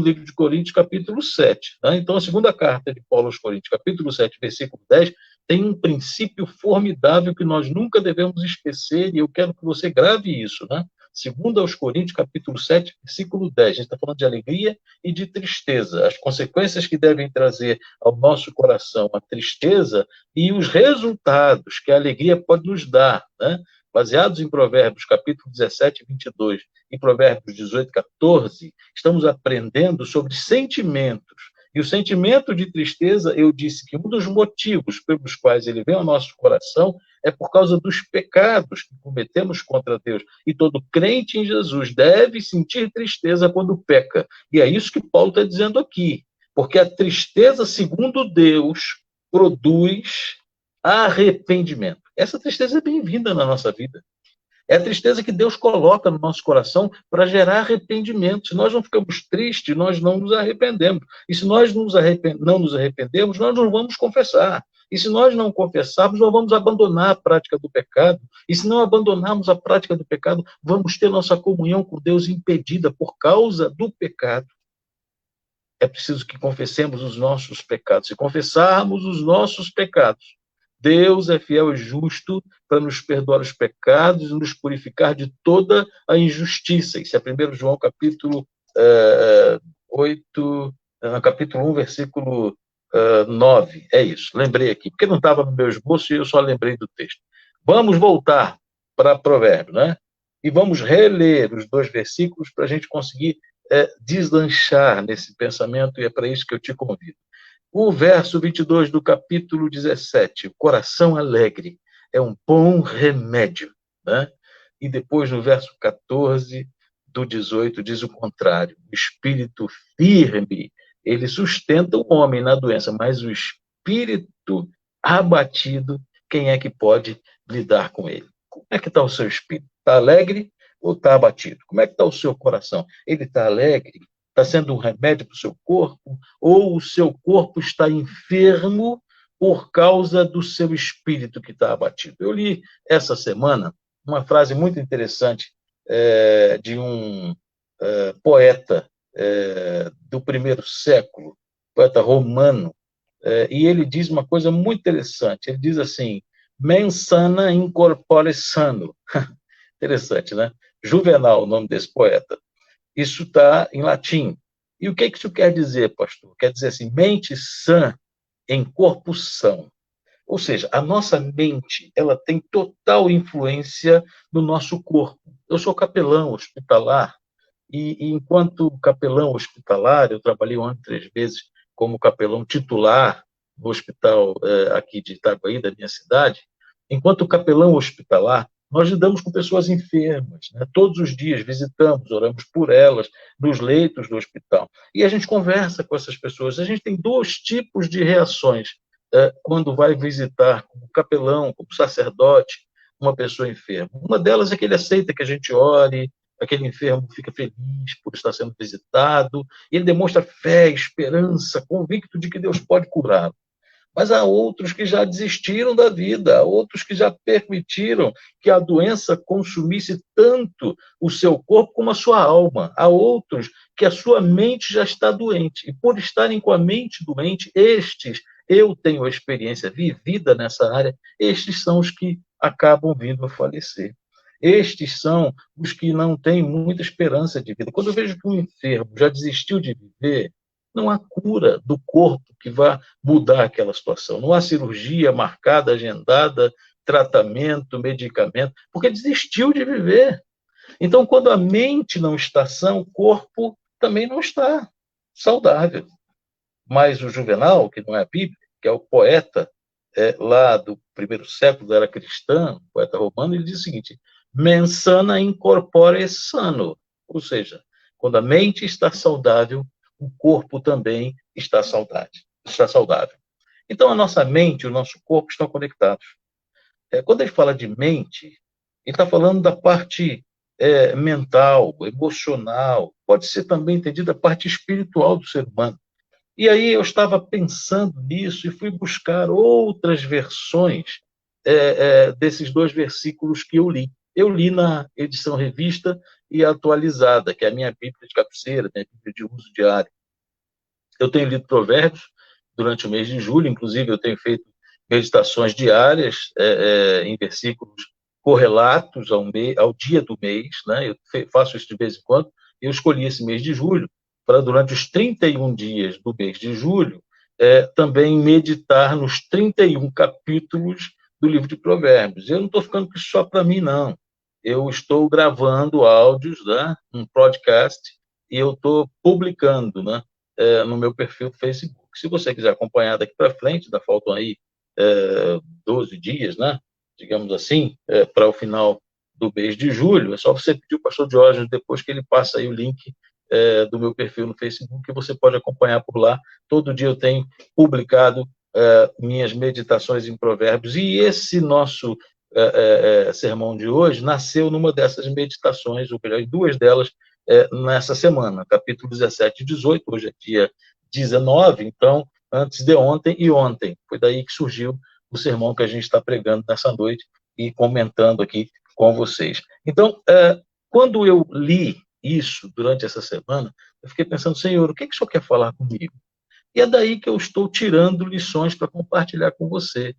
livro de Coríntios, capítulo 7. Né? Então, a segunda carta de Paulo aos Coríntios, capítulo 7, versículo 10, tem um princípio formidável que nós nunca devemos esquecer, e eu quero que você grave isso. Né? Segundo aos Coríntios, capítulo 7, versículo 10. A gente está falando de alegria e de tristeza. As consequências que devem trazer ao nosso coração a tristeza e os resultados que a alegria pode nos dar, né? Baseados em Provérbios, capítulo 17, 22, e Provérbios 18, 14, estamos aprendendo sobre sentimentos. E o sentimento de tristeza, eu disse que um dos motivos pelos quais ele vem ao nosso coração é por causa dos pecados que cometemos contra Deus. E todo crente em Jesus deve sentir tristeza quando peca. E é isso que Paulo está dizendo aqui. Porque a tristeza, segundo Deus, produz arrependimento. Essa tristeza é bem-vinda na nossa vida. É a tristeza que Deus coloca no nosso coração para gerar arrependimento. Se nós não ficamos tristes, nós não nos arrependemos. E se nós não nos arrependemos, nós não vamos confessar. E se nós não confessarmos, nós vamos abandonar a prática do pecado. E se não abandonarmos a prática do pecado, vamos ter nossa comunhão com Deus impedida por causa do pecado. É preciso que confessemos os nossos pecados. Se confessarmos os nossos pecados, Deus é fiel e justo para nos perdoar os pecados e nos purificar de toda a injustiça. Isso é 1 João, capítulo 8, capítulo 1, versículo 9. É isso, lembrei aqui, porque não estava no meu esboço e eu só lembrei do texto. Vamos voltar para Provérbios, né? E vamos reler os dois versículos para a gente conseguir deslanchar nesse pensamento, e é para isso que eu te convido. O verso 22 do capítulo 17, o coração alegre é um bom remédio, né? E depois no verso 14 do 18 diz o contrário, o espírito firme, ele sustenta o homem na doença, mas o espírito abatido, quem é que pode lidar com ele? Como é que está o seu espírito? Está alegre ou está abatido? Como é que está o seu coração? Ele está alegre? Está sendo um remédio para o seu corpo? Ou o seu corpo está enfermo por causa do seu espírito que está abatido? Eu li essa semana uma frase muito interessante de um poeta do primeiro século, poeta romano, e ele diz uma coisa muito interessante. Ele diz assim, mens sana in corpore sano. Interessante, né? Juvenal, o nome desse poeta. Isso está em latim. E o que isso quer dizer, pastor? Quer dizer assim, mente sã em corpo são. Ou seja, a nossa mente, ela tem total influência no nosso corpo. Eu sou capelão hospitalar, e enquanto capelão hospitalar, eu trabalhei 1 ano e 3 meses como capelão titular no hospital aqui de Itaguaí, da minha cidade. Enquanto capelão hospitalar, nós lidamos com pessoas enfermas, né? Todos os dias visitamos, oramos por elas, nos leitos do hospital. E a gente conversa com essas pessoas. A gente tem dois tipos de reações quando vai visitar como capelão, como sacerdote, uma pessoa enferma. Uma delas é que ele aceita que a gente ore, aquele enfermo fica feliz por estar sendo visitado, e ele demonstra fé, esperança, convicto de que Deus pode curá-lo. Mas há outros que já desistiram da vida, há outros que já permitiram que a doença consumisse tanto o seu corpo como a sua alma. Há outros que a sua mente já está doente. E por estarem com a mente doente, eu tenho a experiência vivida nessa área, estes são os que acabam vindo a falecer. Estes são os que não têm muita esperança de vida. Quando eu vejo que um enfermo já desistiu de viver, não há cura do corpo que vá mudar aquela situação. Não há cirurgia marcada, agendada, tratamento, medicamento, porque desistiu de viver. Então, quando a mente não está sã, o corpo também não está saudável. Mas o Juvenal, que não é a Bíblia, que é o poeta lá do primeiro século da era cristã, poeta romano, ele diz o seguinte, mens sana in corpore sano, ou seja, Quando a mente está saudável, o corpo também está saudável. Então, a nossa mente e o nosso corpo estão conectados. Quando ele fala de mente, ele está falando da parte mental, emocional, pode ser também entendida a parte espiritual do ser humano. E aí eu estava pensando nisso e fui buscar outras versões desses 2 versículos que eu li. Eu li na edição revista e atualizada, que é a minha Bíblia de cabeceira, minha Bíblia de uso diário. Eu tenho lido Provérbios durante o mês de julho, inclusive eu tenho feito meditações diárias em versículos correlatos ao dia do mês, né? Eu faço isso de vez em quando. Eu escolhi esse mês de julho para, durante os 31 dias do mês de julho, também meditar nos 31 capítulos do livro de Provérbios. Eu não estou ficando com isso só para mim, não. Eu estou gravando áudios, né, um podcast, e eu estou publicando, né, no meu perfil do Facebook. Se você quiser acompanhar daqui para frente, ainda faltam aí 12 dias, né, digamos assim, para o final do mês de julho, é só você pedir o pastor Diógenes depois que ele passa aí o link do meu perfil no Facebook, que você pode acompanhar por lá. Todo dia eu tenho publicado minhas meditações em Provérbios, e esse nosso sermão de hoje nasceu numa dessas meditações, ou melhor, 2 delas nessa semana, capítulo 17 e 18, hoje é dia 19, então, antes de ontem e ontem. Foi daí que surgiu o sermão que a gente está pregando nessa noite e comentando aqui com vocês. Então, quando eu li isso durante essa semana, eu fiquei pensando, Senhor, o que o Senhor quer falar comigo? E é daí que eu estou tirando lições para compartilhar com você.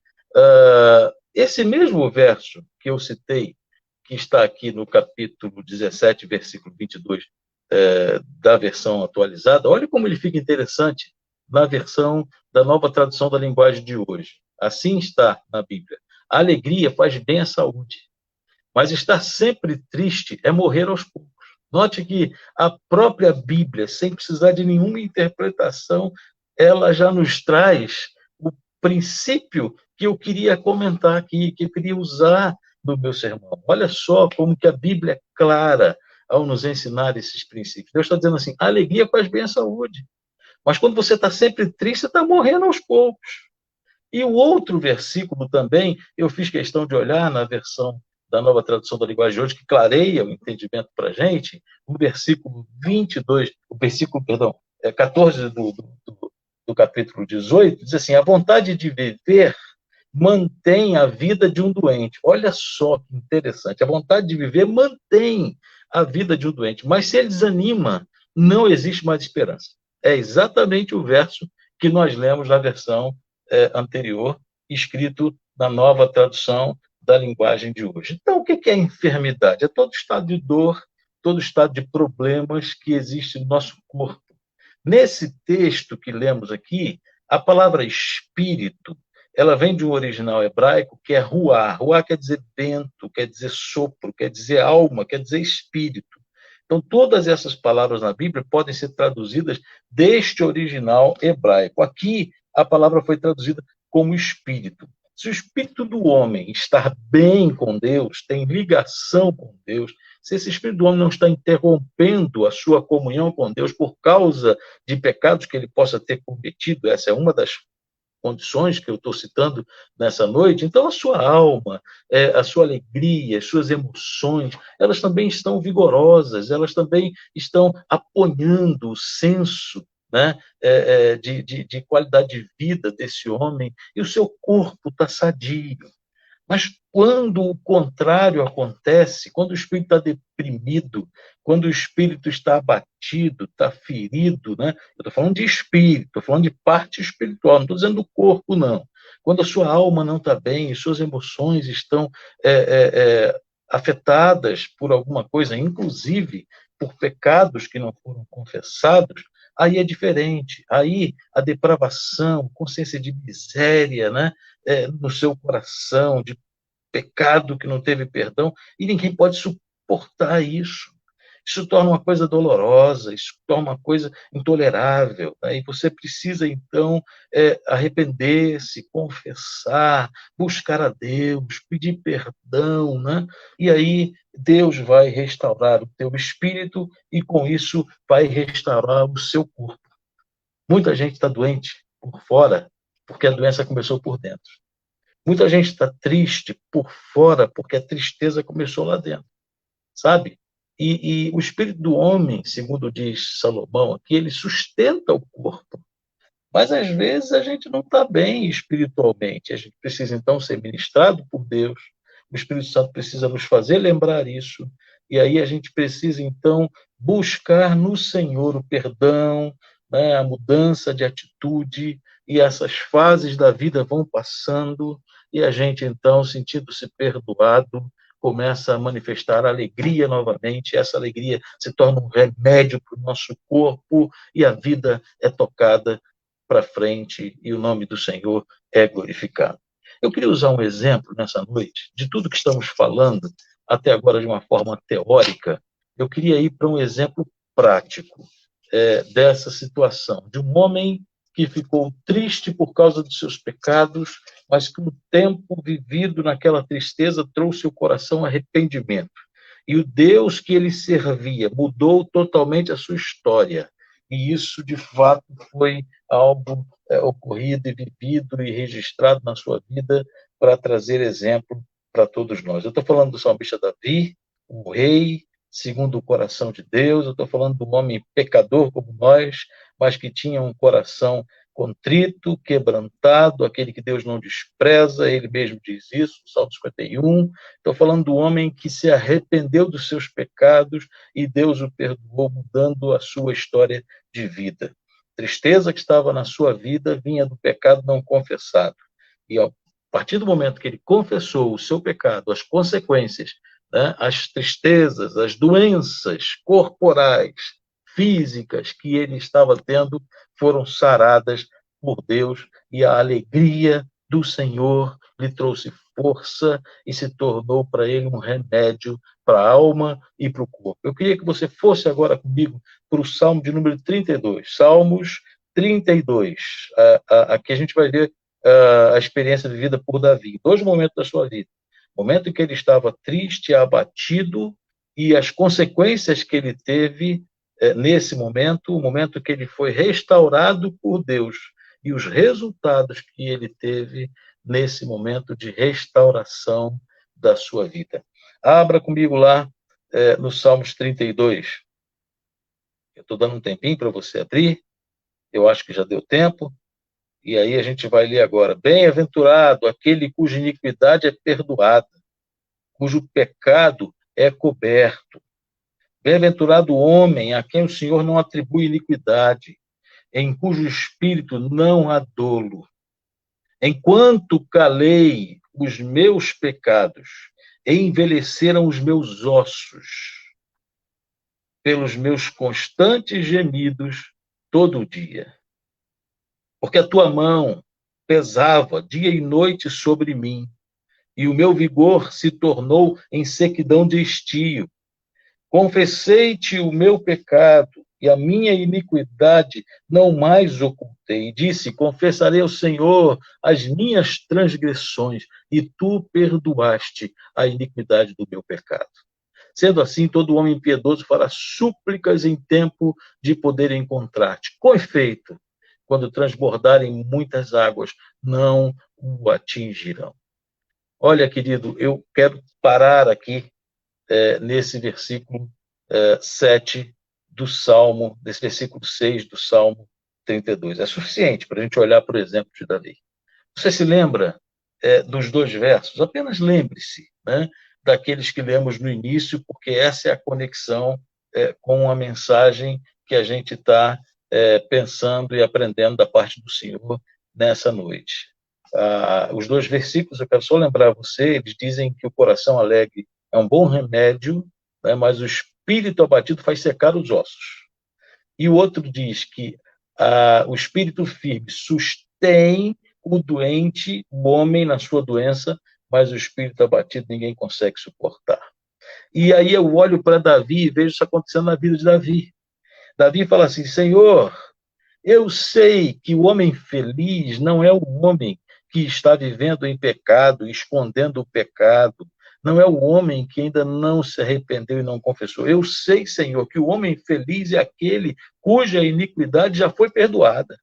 Esse mesmo verso que eu citei, que está aqui no capítulo 17, versículo 22, da versão atualizada, olha como ele fica interessante na versão da Nova Tradução da Linguagem de hoje. Assim está na Bíblia. A alegria faz bem à saúde, mas estar sempre triste é morrer aos poucos. Note que a própria Bíblia, sem precisar de nenhuma interpretação, ela já nos traz o princípio que eu queria comentar aqui, que eu queria usar no meu sermão. Olha só como que a Bíblia é clara ao nos ensinar esses princípios. Deus está dizendo assim, a alegria faz bem à saúde, mas quando você está sempre triste, você está morrendo aos poucos. E o outro versículo também, eu fiz questão de olhar na versão da Nova Tradução da Linguagem de hoje, que clareia o entendimento para a gente, o versículo 22, o versículo, perdão, 14 do capítulo 18, diz assim, a vontade de viver mantém a vida de um doente. Olha só que interessante, a vontade de viver mantém a vida de um doente, mas se ele desanima, não existe mais esperança. É exatamente o verso que nós lemos na versão anterior, escrito na Nova Tradução da Linguagem de hoje. Então, o que é a enfermidade? É todo estado de dor, todo estado de problemas que existe no nosso corpo. Nesse texto que lemos aqui, a palavra espírito, ela vem de um original hebraico que é ruá. Ruá quer dizer vento, quer dizer sopro, quer dizer alma, quer dizer espírito. Então, todas essas palavras na Bíblia podem ser traduzidas deste original hebraico. Aqui, a palavra foi traduzida como espírito. Se o espírito do homem está bem com Deus, tem ligação com Deus, se esse espírito do homem não está interrompendo a sua comunhão com Deus por causa de pecados que ele possa ter cometido, essa é uma das condições que eu estou citando nessa noite, então a sua alma, a sua alegria, as suas emoções, elas também estão vigorosas, elas também estão apoiando o senso, né, de qualidade de vida desse homem, e o seu corpo está sadio. Mas quando o contrário acontece, quando o espírito está deprimido, quando o espírito está abatido, está ferido, né? Eu estou falando de espírito, estou falando de parte espiritual, não estou dizendo do corpo, não. Quando a sua alma não está bem, e suas emoções estão afetadas por alguma coisa, inclusive por pecados que não foram confessados, aí é diferente. Aí a depravação, consciência de miséria, né? No seu coração, de pecado que não teve perdão, e ninguém pode suportar isso. isso torna uma coisa dolorosa, isso torna uma coisa intolerável, né? E você precisa, então, arrepender-se, confessar, buscar a Deus, pedir perdão, né? E aí Deus vai restaurar o teu espírito e, com isso, vai restaurar o seu corpo. Muita gente está doente por fora, porque a doença começou por dentro. Muita gente está triste por fora, porque a tristeza começou lá dentro, sabe? E o espírito do homem, segundo diz Salomão aqui, ele sustenta o corpo. Mas, às vezes, a gente não está bem espiritualmente. A gente precisa, então, ser ministrado por Deus. O Espírito Santo precisa nos fazer lembrar isso. E aí a gente precisa, então, buscar no Senhor o perdão, né, a mudança de atitude, e essas fases da vida vão passando, e a gente, então, sentindo-se perdoado, começa a manifestar alegria novamente. Essa alegria se torna um remédio para o nosso corpo, e a vida é tocada para frente e o nome do Senhor é glorificado. Eu queria usar um exemplo nessa noite de tudo que estamos falando até agora de uma forma teórica. Eu queria ir para um exemplo prático dessa situação, de um homem que ficou triste por causa dos seus pecados, mas que o tempo vivido naquela tristeza trouxe ao coração arrependimento. E o Deus que ele servia mudou totalmente a sua história. E isso, de fato, foi algo ocorrido e vivido e registrado na sua vida para trazer exemplo para todos nós. Eu estou falando do salmista Davi, o rei, segundo o coração de Deus. Eu estou falando de um homem pecador como nós, mas que tinha um coração contrito, quebrantado, aquele que Deus não despreza, ele mesmo diz isso, Salmo 51. Estou falando do homem que se arrependeu dos seus pecados e Deus o perdoou, mudando a sua história de vida. A tristeza que estava na sua vida vinha do pecado não confessado. E a partir do momento que ele confessou o seu pecado, as consequências, né, as tristezas, as doenças corporais, físicas que ele estava tendo, foram saradas por Deus, e a alegria do Senhor lhe trouxe força e se tornou para ele um remédio para a alma e para o corpo. Eu queria que você fosse agora comigo para o Salmo de número 32. Salmos 32. Aqui a gente vai ver a experiência vivida por Davi. 2 momentos da sua vida. O momento em que ele estava triste, abatido, e as consequências que ele teve nesse momento, o momento que ele foi restaurado por Deus, e os resultados que ele teve nesse momento de restauração da sua vida. Abra comigo lá no Salmos 32. Eu estou dando um tempinho para você abrir, eu acho que já deu tempo, e aí a gente vai ler agora. Bem-aventurado aquele cuja iniquidade é perdoada, cujo pecado é coberto. Bem-aventurado o homem a quem o Senhor não atribui iniquidade, em cujo espírito não há dolo. Enquanto calei os meus pecados, envelheceram os meus ossos, pelos meus constantes gemidos todo o dia. Porque a tua mão pesava dia e noite sobre mim, e o meu vigor se tornou em sequidão de estio. Confessei-te o meu pecado, e a minha iniquidade não mais ocultei. Disse, confessarei ao Senhor as minhas transgressões, e tu perdoaste a iniquidade do meu pecado. Sendo assim, todo homem piedoso fará súplicas em tempo de poder encontrar-te. Com efeito, quando transbordarem muitas águas, não o atingirão. Olha, querido, eu quero parar aqui nesse versículo 7 do Salmo, nesse versículo 6 do Salmo 32. É suficiente para a gente olhar, por exemplo, de Davi. Você se lembra dos 2 versos? Apenas lembre-se, né, daqueles que lemos no início, porque essa é a conexão com a mensagem que a gente está pensando e aprendendo da parte do Senhor nessa noite. Os 2 versículos, eu quero só lembrar a você, eles dizem que o coração alegre é um bom remédio, né, mas o espírito abatido faz secar os ossos. E o outro diz que o espírito firme sustém o doente, o homem na sua doença, mas o espírito abatido ninguém consegue suportar. E aí eu olho para Davi e vejo isso acontecendo na vida de Davi. Davi fala assim: Senhor, eu sei que o homem feliz não é o homem que está vivendo em pecado, escondendo o pecado. Não é o homem que ainda não se arrependeu e não confessou. Eu sei, Senhor, que o homem feliz é aquele cuja iniquidade já foi perdoada.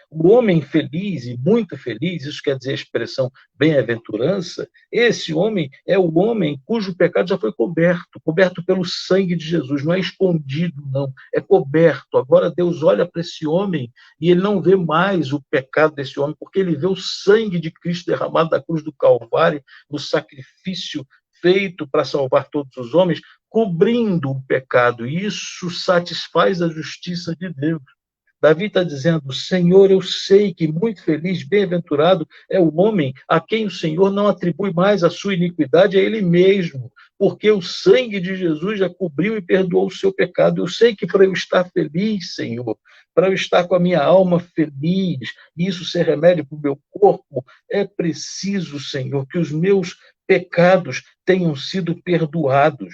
O homem feliz e muito feliz, isso quer dizer a expressão bem-aventurança, esse homem é o homem cujo pecado já foi coberto, coberto pelo sangue de Jesus, não é escondido, não, é coberto. Agora Deus olha para esse homem e ele não vê mais o pecado desse homem, porque ele vê o sangue de Cristo derramado da cruz do Calvário, no sacrifício feito para salvar todos os homens, cobrindo o pecado, e isso satisfaz a justiça de Deus. Davi está dizendo: Senhor, eu sei que muito feliz, bem-aventurado é o homem a quem o Senhor não atribui mais a sua iniquidade a ele mesmo, porque o sangue de Jesus já cobriu e perdoou o seu pecado. Eu sei que para eu estar feliz, Senhor, para eu estar com a minha alma feliz, e isso ser remédio para o meu corpo, é preciso, Senhor, que os meus pecados tenham sido perdoados.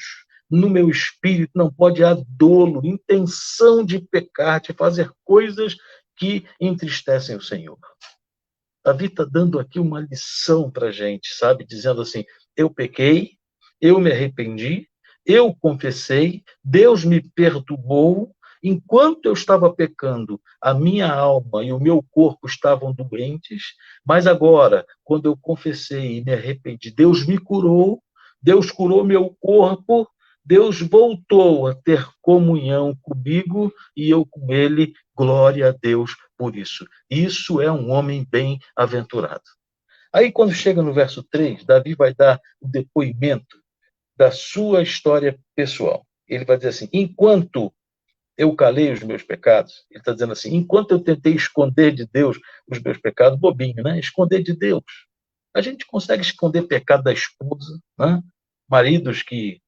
No meu espírito não pode haver dolo, intenção de pecar, de fazer coisas que entristecem o Senhor. Davi está dando aqui uma lição para a gente, sabe? Dizendo assim: eu pequei, eu me arrependi, eu confessei, Deus me perdoou. Enquanto eu estava pecando, a minha alma e o meu corpo estavam doentes, mas agora, quando eu confessei e me arrependi, Deus me curou, Deus curou meu corpo, Deus voltou a ter comunhão comigo e eu com ele. Glória a Deus por isso. Isso é um homem bem-aventurado. Aí, quando chega no verso 3, Davi vai dar o depoimento da sua história pessoal. Ele vai dizer assim: enquanto eu calei os meus pecados, ele está dizendo assim, enquanto eu tentei esconder de Deus os meus pecados, bobinho, né? Esconder de Deus. A gente consegue esconder pecado da esposa, né? Maridos que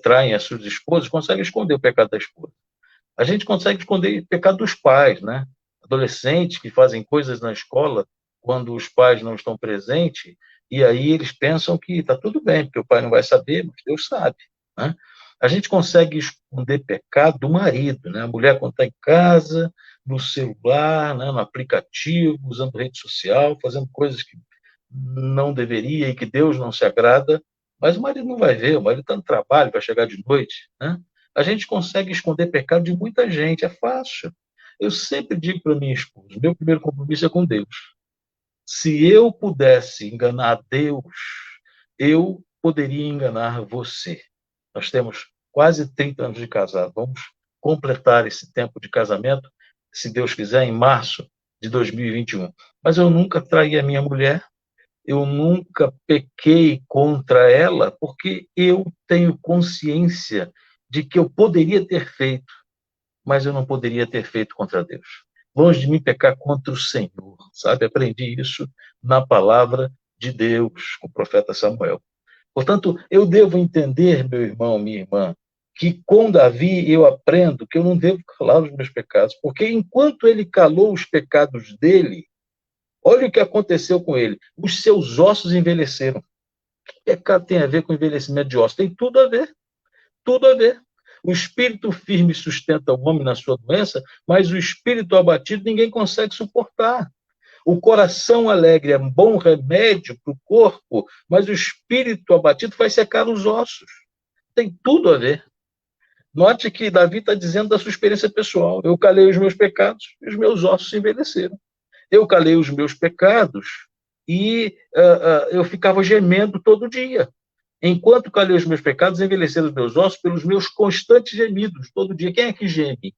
traem as suas esposas conseguem esconder o pecado da esposa. A gente consegue esconder o pecado dos pais, né? Adolescentes que fazem coisas na escola quando os pais não estão presentes, e aí eles pensam que está tudo bem, porque o pai não vai saber, mas Deus sabe, né? A gente consegue esconder pecado do marido, né? A mulher, quando está em casa, no celular, né? No aplicativo, usando rede social, fazendo coisas que não deveria e que Deus não se agrada, mas o marido não vai ver, o marido está no trabalho, vai chegar de noite, né? A gente consegue esconder pecado de muita gente, é fácil. Eu sempre digo para minha esposa: meu primeiro compromisso é com Deus. Se eu pudesse enganar Deus, eu poderia enganar você. Nós temos quase 30 anos de casado. Vamos completar esse tempo de casamento, se Deus quiser, em março de 2021. Mas eu nunca traí a minha mulher, eu nunca pequei contra ela, porque eu tenho consciência de que eu poderia ter feito, mas eu não poderia ter feito contra Deus. Longe de mim pecar contra o Senhor, sabe? Aprendi isso na palavra de Deus, com o profeta Samuel. Portanto, eu devo entender, meu irmão, minha irmã, que com Davi eu aprendo que eu não devo calar os meus pecados, porque enquanto ele calou os pecados dele, olha o que aconteceu com ele. Os seus ossos envelheceram. O que pecado tem a ver com envelhecimento de ossos? Tem tudo a ver. Tudo a ver. O espírito firme sustenta o homem na sua doença, mas o espírito abatido ninguém consegue suportar. O coração alegre é um bom remédio para o corpo, mas o espírito abatido faz secar os ossos. Tem tudo a ver. Note que Davi está dizendo da sua experiência pessoal. Eu calei os meus pecados e os meus ossos envelheceram. Eu calei os meus pecados e eu ficava gemendo todo dia. Enquanto calei os meus pecados, envelheceram os meus ossos pelos meus constantes gemidos, todo dia. Quem é que geme?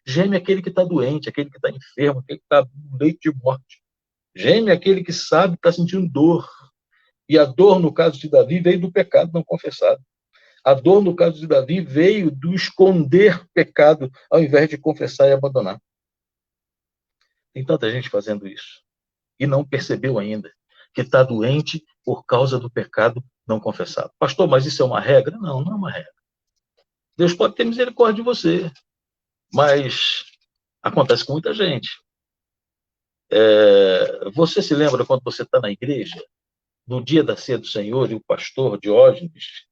Geme aquele que está doente, aquele que está enfermo, aquele que está no leito de morte. Geme aquele que sabe que está sentindo dor. E a dor, no caso de Davi, veio do pecado não confessado. A dor, no caso de Davi, veio do esconder pecado, ao invés de confessar e abandonar. Tem tanta gente fazendo isso e não percebeu ainda que está doente por causa do pecado não confessado. Pastor, mas isso é uma regra? Não, não é uma regra. Deus pode ter misericórdia de você, mas acontece com muita gente. Você se lembra quando você está na igreja, no dia da ceia do Senhor, e o pastor Diógenes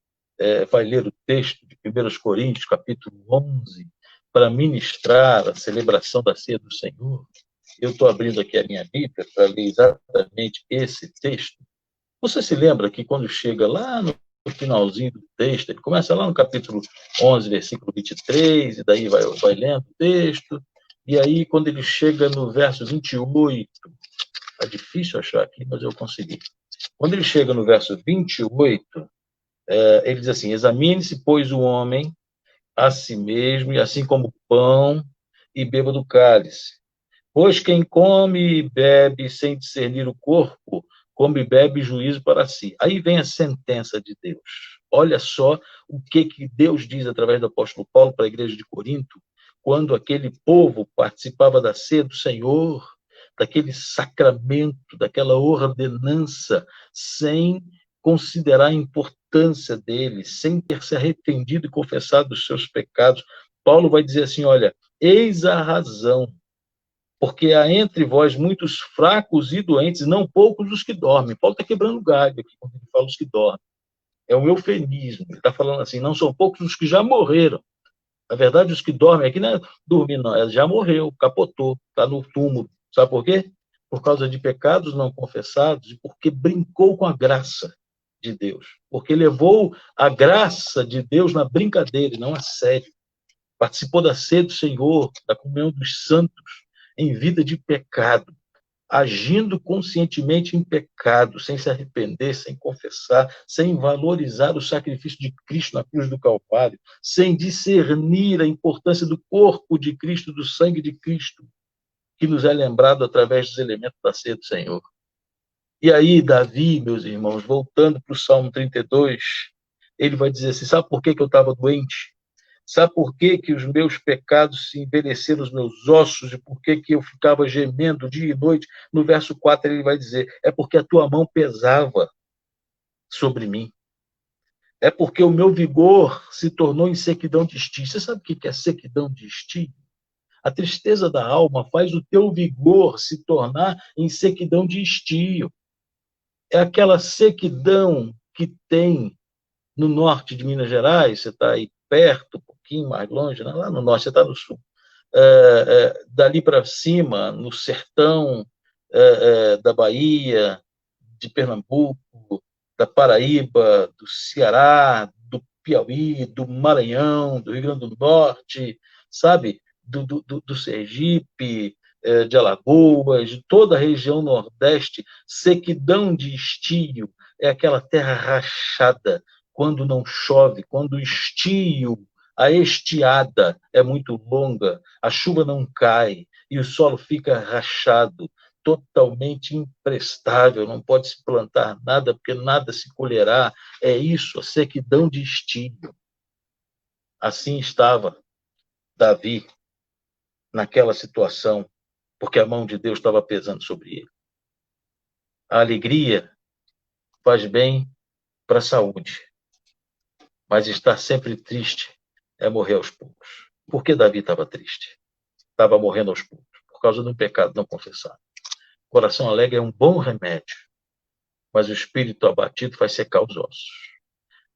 vai ler o texto de 1 Coríntios, capítulo 11, para ministrar a celebração da ceia do Senhor, eu estou abrindo aqui a minha Bíblia para ler exatamente esse texto. Você se lembra que quando chega lá no finalzinho do texto, ele começa lá no capítulo 11, versículo 23, e daí vai lendo o texto, e aí quando ele chega no verso 28, é difícil achar aqui, mas eu consegui. Quando ele chega no verso 28, ele diz assim: examine-se, pois, o homem a si mesmo, e assim como o pão, e beba do cálice. Pois quem come e bebe sem discernir o corpo, come e bebe juízo para si. Aí vem a sentença de Deus. Olha só o que Deus diz através do apóstolo Paulo para a igreja de Corinto, quando aquele povo participava da ceia do Senhor, daquele sacramento, daquela ordenança, sem considerar a importância dele, sem ter se arrependido e confessado dos seus pecados. Paulo vai dizer assim, olha, eis a razão, porque há entre vós muitos fracos e doentes, não poucos os que dormem. Paulo está quebrando galho aqui, quando ele fala os que dormem. É um eufemismo. Ele está falando assim, não são poucos os que já morreram. Na verdade, os que dormem aqui não é dormir, não. Ele já morreu, capotou, está no túmulo. Sabe por quê? Por causa de pecados não confessados e porque brincou com a graça de Deus. Porque levou a graça de Deus na brincadeira e não a sério. Participou da ceia do Senhor, da comunhão dos santos, em vida de pecado, agindo conscientemente em pecado, sem se arrepender, sem confessar, sem valorizar o sacrifício de Cristo na cruz do Calvário, sem discernir a importância do corpo de Cristo, do sangue de Cristo, que nos é lembrado através dos elementos da ceia do Senhor. E aí, Davi, meus irmãos, voltando para o Salmo 32, ele vai dizer assim, sabe por que eu estava doente? Sabe por que os meus pecados se envelheceram nos meus ossos e por que eu ficava gemendo dia e noite? No verso 4 ele vai dizer, é porque a tua mão pesava sobre mim. É porque o meu vigor se tornou em sequidão de estio. Você sabe o que é sequidão de estio? A tristeza da alma faz o teu vigor se tornar em sequidão de estio. É aquela sequidão que tem no norte de Minas Gerais, você está aí perto, um pouquinho mais longe, né? Lá no norte, você está no sul. Dali para cima, no sertão da Bahia, de Pernambuco, da Paraíba, do Ceará, do Piauí, do Maranhão, do Rio Grande do Norte, sabe? Do Sergipe, de Alagoas, de toda a região Nordeste, sequidão de estio, é aquela terra rachada, quando não chove, quando o estio, a estiada é muito longa, a chuva não cai e o solo fica rachado, totalmente imprestável, não pode se plantar nada, porque nada se colherá. É isso, a sequidão de estio. Assim estava Davi naquela situação, porque a mão de Deus estava pesando sobre ele. A alegria faz bem para a saúde, mas estar sempre triste é morrer aos poucos. Por que Davi estava triste? Estava morrendo aos poucos, por causa de um pecado não confessado. O coração alegre é um bom remédio, mas o espírito abatido faz secar os ossos.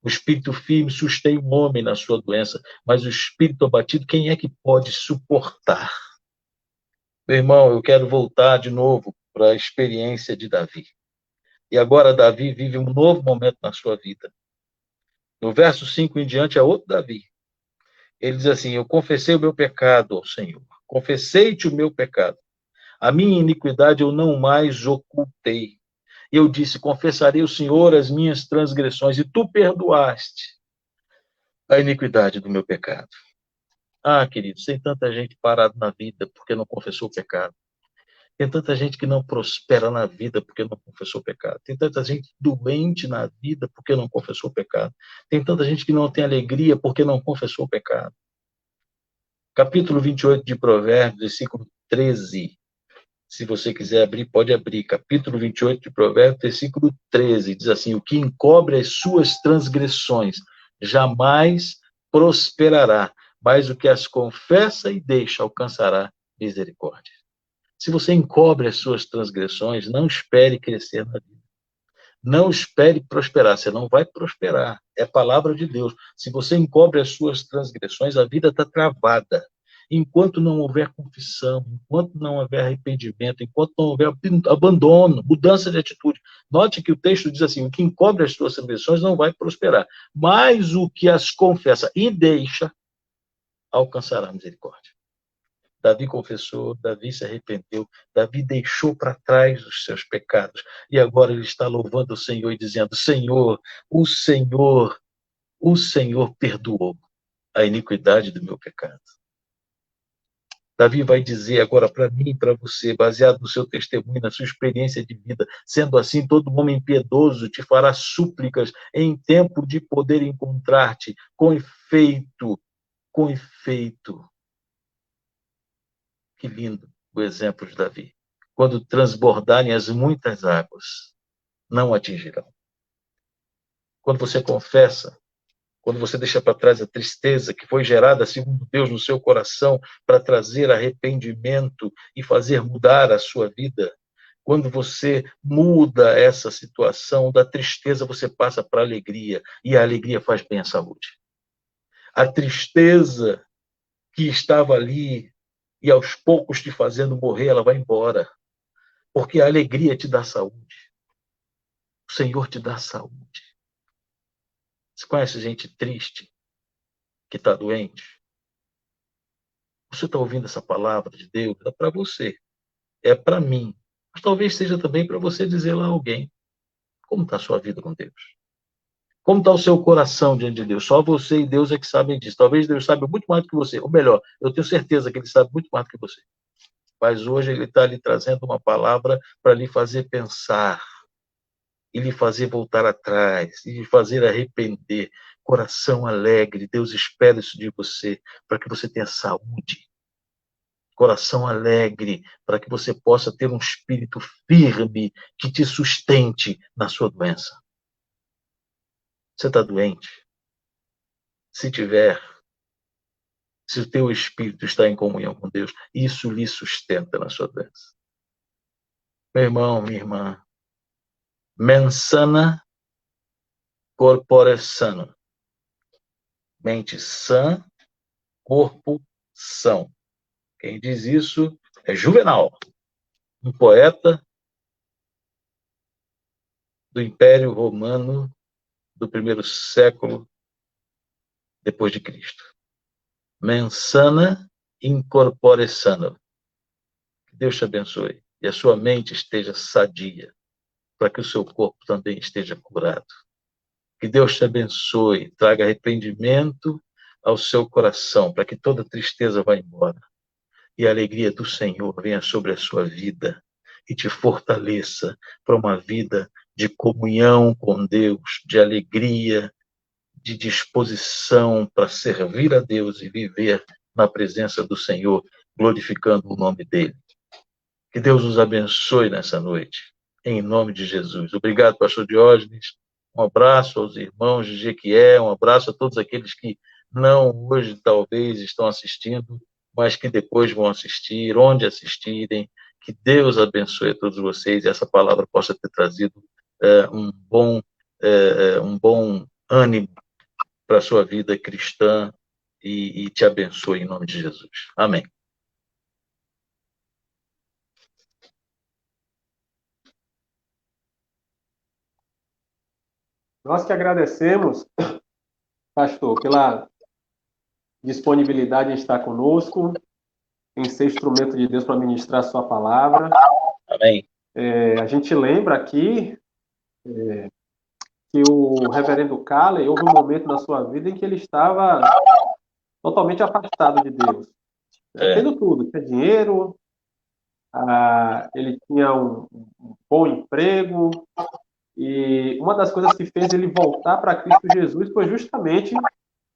O espírito firme sustém o homem na sua doença, mas o espírito abatido, quem é que pode suportar? Meu irmão, eu quero voltar de novo para a experiência de Davi. E agora Davi vive um novo momento na sua vida. No verso 5 em diante é outro Davi. Ele diz assim, eu confessei o meu pecado ao Senhor. Confessei-te o meu pecado. A minha iniquidade eu não mais ocultei. Eu disse, confessarei ao Senhor as minhas transgressões, e tu perdoaste a iniquidade do meu pecado. Ah, queridos, tem tanta gente parada na vida porque não confessou o pecado. Tem tanta gente que não prospera na vida porque não confessou o pecado. Tem tanta gente doente na vida porque não confessou o pecado. Tem tanta gente que não tem alegria porque não confessou o pecado. Capítulo 28 de Provérbios, versículo 13. Se você quiser abrir, pode abrir. Capítulo 28 de Provérbios, versículo 13. Diz assim, o que encobre as suas transgressões jamais prosperará, mas o que as confessa e deixa alcançará misericórdia. Se você encobre as suas transgressões, não espere crescer na vida. Não espere prosperar, você não vai prosperar. É palavra de Deus. Se você encobre as suas transgressões, a vida está travada. Enquanto não houver confissão, enquanto não houver arrependimento, enquanto não houver abandono, mudança de atitude. Note que o texto diz assim: o que encobre as suas transgressões não vai prosperar, mas o que as confessa e deixa alcançará misericórdia. Davi confessou, Davi se arrependeu, Davi deixou para trás os seus pecados, e agora ele está louvando o Senhor e dizendo: Senhor, o Senhor perdoou a iniquidade do meu pecado. Davi vai dizer agora para mim e para você, baseado no seu testemunho, na sua experiência de vida: sendo assim, todo homem piedoso te fará súplicas em tempo de poder encontrar-te, com efeito. Que lindo o exemplo de Davi. Quando transbordarem as muitas águas, não atingirão. Quando você confessa, quando você deixa para trás a tristeza que foi gerada, segundo Deus, no seu coração, para trazer arrependimento e fazer mudar a sua vida, quando você muda essa situação da tristeza, você passa para a alegria, e a alegria faz bem à saúde. A tristeza que estava ali e aos poucos te fazendo morrer, ela vai embora. Porque a alegria te dá saúde. O Senhor te dá saúde. Você conhece gente triste, que está doente? Você está ouvindo essa palavra de Deus? É para você. É para mim. Mas talvez seja também para você dizer lá a alguém: como está a sua vida com Deus? Como está o seu coração diante de Deus? Só você e Deus é que sabem disso. Talvez Deus saiba muito mais do que você. Ou melhor, eu tenho certeza que Ele sabe muito mais do que você. Mas hoje Ele está lhe trazendo uma palavra para lhe fazer pensar, e lhe fazer voltar atrás, e lhe fazer arrepender. Coração alegre, Deus espera isso de você, para que você tenha saúde. Coração alegre, para que você possa ter um espírito firme que te sustente na sua doença. Você está doente? Se tiver, se o teu espírito está em comunhão com Deus, isso lhe sustenta na sua doença. Meu irmão, minha irmã, mens sana, corpore sano. Mente sã, corpo são. Quem diz isso é Juvenal, um poeta do Império Romano do primeiro século depois de Cristo. Mens sana in corpore sano. Que Deus te abençoe e a sua mente esteja sadia, para que o seu corpo também esteja curado. Que Deus te abençoe, traga arrependimento ao seu coração, para que toda tristeza vá embora e a alegria do Senhor venha sobre a sua vida e te fortaleça para uma vida de comunhão com Deus, de alegria, de disposição para servir a Deus e viver na presença do Senhor, glorificando o nome dele. Que Deus nos abençoe nessa noite, em nome de Jesus. Obrigado, pastor Diógenes. Um abraço aos irmãos de Jequié, um abraço a todos aqueles que não hoje talvez estão assistindo, mas que depois vão assistir, onde assistirem. Que Deus abençoe a todos vocês e essa palavra possa ter trazido um bom ânimo para a sua vida cristã e te abençoe em nome de Jesus. Amém.
Nós que agradecemos, pastor, pela disponibilidade em estar conosco, em ser instrumento de Deus para ministrar a sua palavra.
Amém.
A gente lembra aqui que o reverendo Calley, houve um momento na sua vida em que ele estava totalmente afastado de Deus. Tendo tudo, tinha dinheiro, ele tinha um bom emprego, e uma das coisas que fez ele voltar para Cristo Jesus foi justamente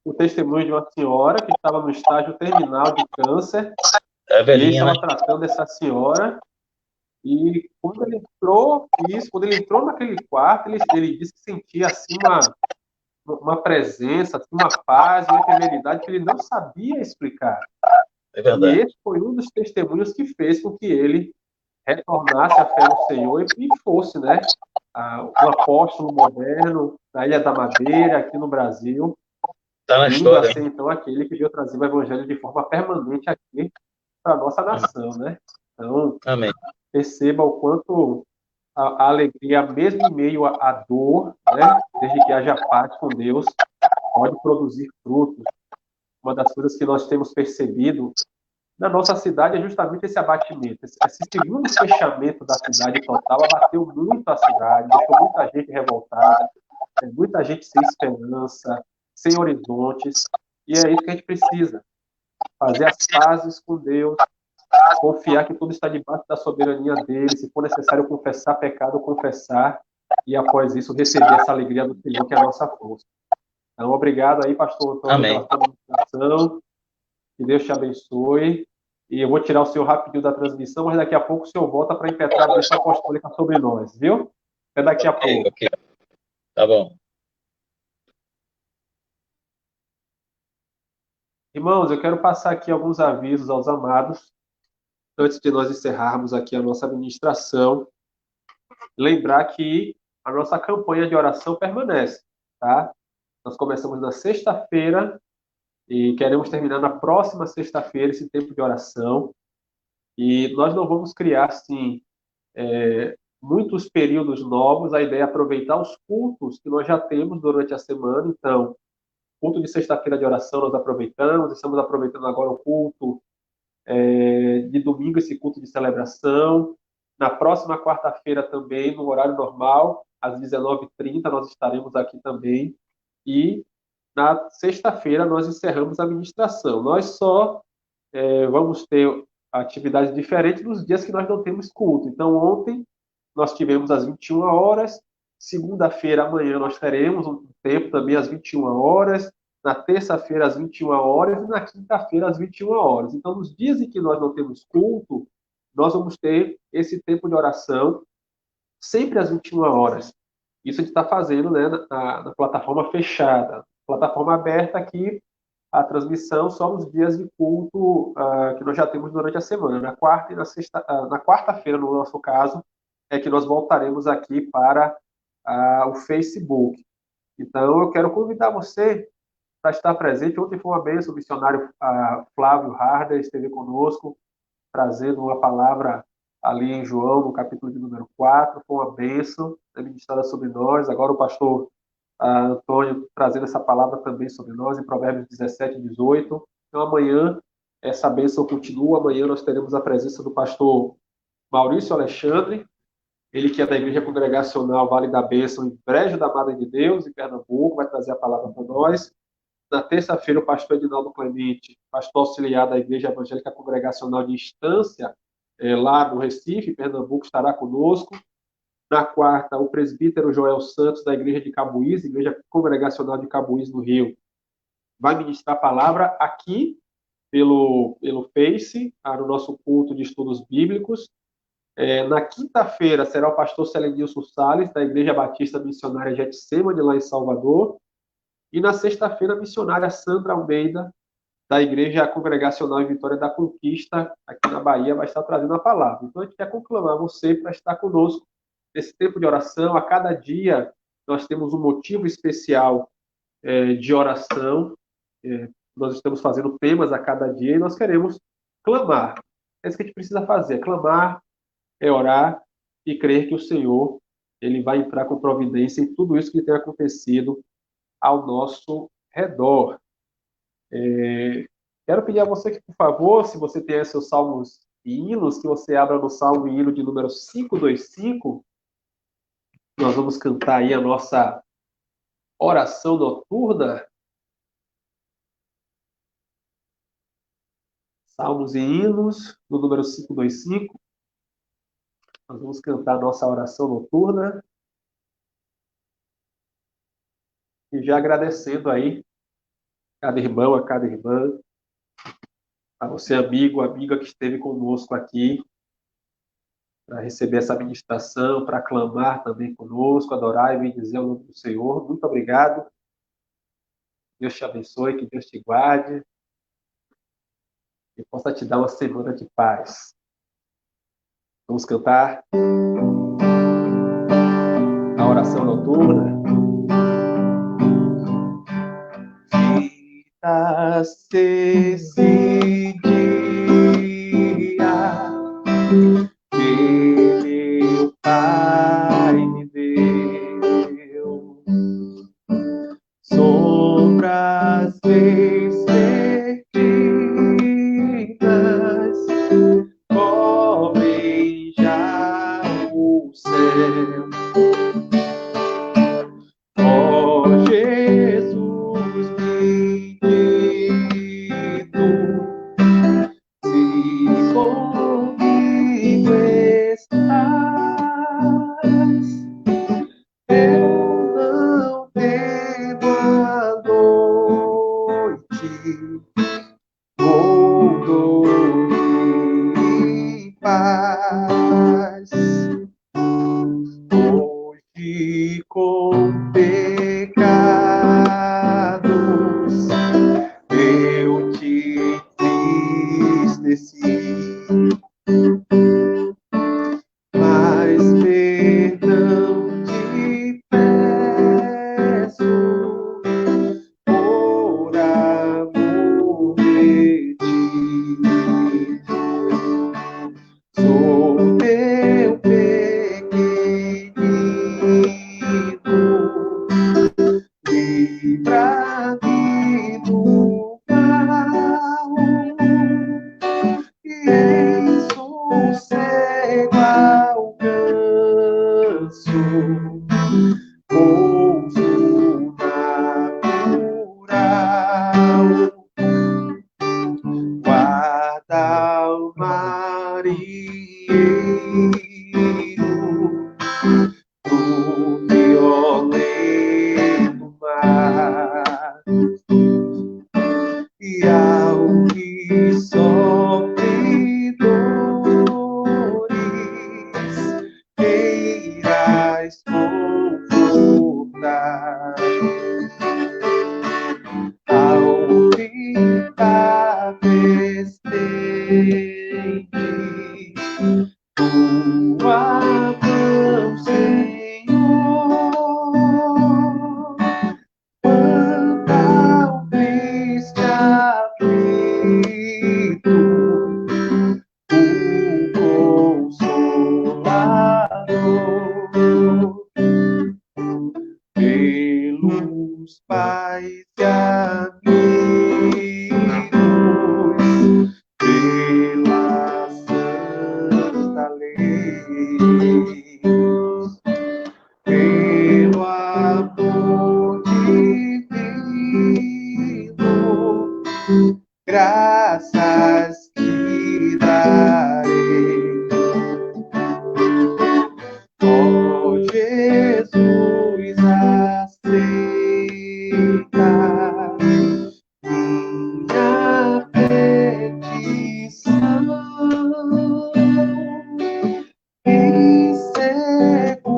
o testemunho de uma senhora que estava no estágio terminal de câncer, e ele estava tratando essa senhora, e quando ele entrou naquele quarto, ele disse que sentia assim uma presença, assim, uma paz, uma efemeridade que ele não sabia explicar.
É verdade.
E esse foi um dos testemunhos que fez com que ele retornasse à fé no Senhor e fosse, né, um apóstolo moderno na Ilha da Madeira, aqui no Brasil,
Está na
vindo a
história.
ser, então, aquele que veio trazer o evangelho de forma permanente aqui para a nossa nação, né? Então,
Amém.
perceba o quanto a alegria, mesmo em meio à dor, né? Desde que haja paz com Deus, pode produzir frutos. Uma das coisas que nós temos percebido na nossa cidade é justamente esse abatimento. Esse segundo fechamento da cidade total abateu muito a cidade, deixou muita gente revoltada, muita gente sem esperança, sem horizontes. E é isso que a gente precisa: fazer as pazes com Deus, confiar que tudo está debaixo da soberania dele, se for necessário confessar pecado, confessar, e após isso receber essa alegria do Senhor, que é a nossa força. Então, obrigado aí, pastor Antônio,
Amém.
pela sua ministração. Que Deus te abençoe. E eu vou tirar o senhor rapidinho da transmissão, mas daqui a pouco o senhor volta para impetrar a bênção apostólica sobre nós, viu? Até daqui a pouco.
Ok. Tá bom.
Irmãos, eu quero passar aqui alguns avisos aos amados, antes de nós encerrarmos aqui a nossa administração. Lembrar que a nossa campanha de oração permanece, tá? Nós começamos na sexta-feira e queremos terminar na próxima sexta-feira esse tempo de oração. E nós não vamos criar, assim, muitos períodos novos. A ideia é aproveitar os cultos que nós já temos durante a semana. Então, culto de sexta-feira de oração nós aproveitamos, estamos aproveitando agora o culto de domingo, esse culto de celebração. Na próxima quarta-feira também, no horário normal, às 19h30, nós estaremos aqui também. E na sexta-feira nós encerramos a ministração. Nós só vamos ter atividades diferentes nos dias que nós não temos culto. Então, ontem nós tivemos às 21 horas, segunda-feira, amanhã, nós teremos um tempo também às 21 horas, na terça-feira, às 21 horas, e na quinta-feira, às 21 horas. Então, nos dias em que nós não temos culto, nós vamos ter esse tempo de oração sempre às 21 horas. Isso a gente está fazendo, né, na plataforma fechada. Plataforma aberta aqui, a transmissão só nos dias de culto que nós já temos durante a semana. Na quarta e na sexta, na quarta-feira, no nosso caso, é que nós voltaremos aqui para o Facebook. Então, eu quero convidar você para estar presente. Ontem foi uma bênção, o missionário Flávio Harder esteve conosco, trazendo uma palavra ali em João, no capítulo de número 4. Foi uma bênção, ministrada sobre nós. Agora o pastor Antônio trazendo essa palavra também sobre nós, em Provérbios 17 e 18. Então, amanhã, essa bênção continua. Amanhã nós teremos a presença do pastor Maurício Alexandre, ele que é da Igreja Congregacional Vale da Bênção, em Brejo da Madre de Deus, em Pernambuco, vai trazer a palavra para nós. Na terça-feira, o pastor Edinaldo Clemente, pastor auxiliar da Igreja Evangélica Congregacional de Instância, lá no Recife, Pernambuco, estará conosco. Na quarta, o presbítero Joel Santos, da Igreja de Cabuís, Igreja Congregacional de Cabuís, no Rio, vai ministrar a palavra aqui pelo Face, no nosso culto de estudos bíblicos. Na quinta-feira será o pastor Celenilson Salles, da Igreja Batista Missionária Getsemane, lá em Salvador. E na sexta-feira, a missionária Sandra Almeida, da Igreja Congregacional em Vitória da Conquista, aqui na Bahia, vai estar trazendo a palavra. Então, a gente quer conclamar você para estar conosco nesse tempo de oração. A cada dia, nós temos um motivo especial de oração. Nós estamos fazendo temas a cada dia e nós queremos clamar. É isso que a gente precisa fazer: clamar, orar e crer que o Senhor ele vai entrar com providência em tudo isso que tem acontecido ao nosso redor. Quero pedir a você que, por favor, se você tem seus salmos e hinos, que você abra no salmo e hino de número 525. Nós vamos cantar aí a nossa oração noturna. Salmos e hinos, no número 525. Nós vamos cantar a nossa oração noturna. E já agradecendo aí cada irmão, a cada irmã, a você, amigo, amiga que esteve conosco aqui para receber essa ministração, para clamar também conosco, adorar e bendizer o nome do Senhor. Muito obrigado. Deus te abençoe, que Deus te guarde e possa te dar uma semana de paz. Vamos cantar. noturna.
Esse dia que meu Pai me deu, sombras bem certinhas cobrem já o céu. Ó Jesus bendito, se comigo estás, eu não temo a noite, vou dormir em paz. Hoje com pecados eu te entristeci, mas perdão te peço por amor de ti. Sou teu pequenino, livra-me do mal, e em sossego alcanço pouso natural. Guarda o marinheiro do violento mar, e ao que sofre dores queiras confortar. Ao fim da estende tua mão, Senhor, quando ao triste aflito o Consolador, pelos pais e amigos, pela santa lei, pelo amor divino, graças te darei. Ó Jesus, aceita minha petição, em seguro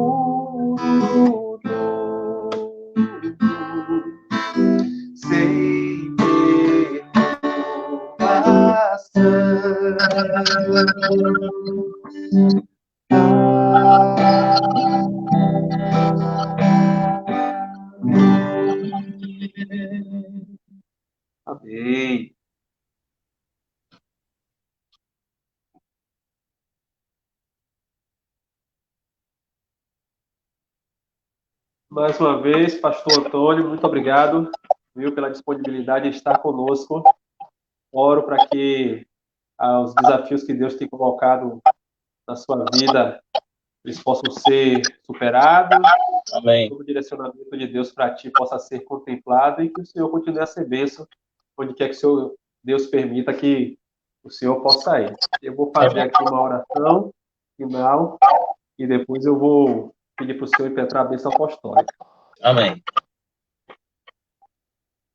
sem perturbação. Amém.
Mais uma vez, pastor Antônio, muito obrigado, viu, pela disponibilidade de estar conosco. Oro para que os desafios que Deus tem colocado na sua vida, eles possam ser superados.
Amém.
O direcionamento de Deus para ti possa ser contemplado e que o Senhor continue a ser bênção, onde quer que o Senhor, Deus permita que o Senhor possa ir. Eu vou fazer aqui uma oração final e depois eu vou pedir para o Senhor impetrar a bênção apostólica.
Amém.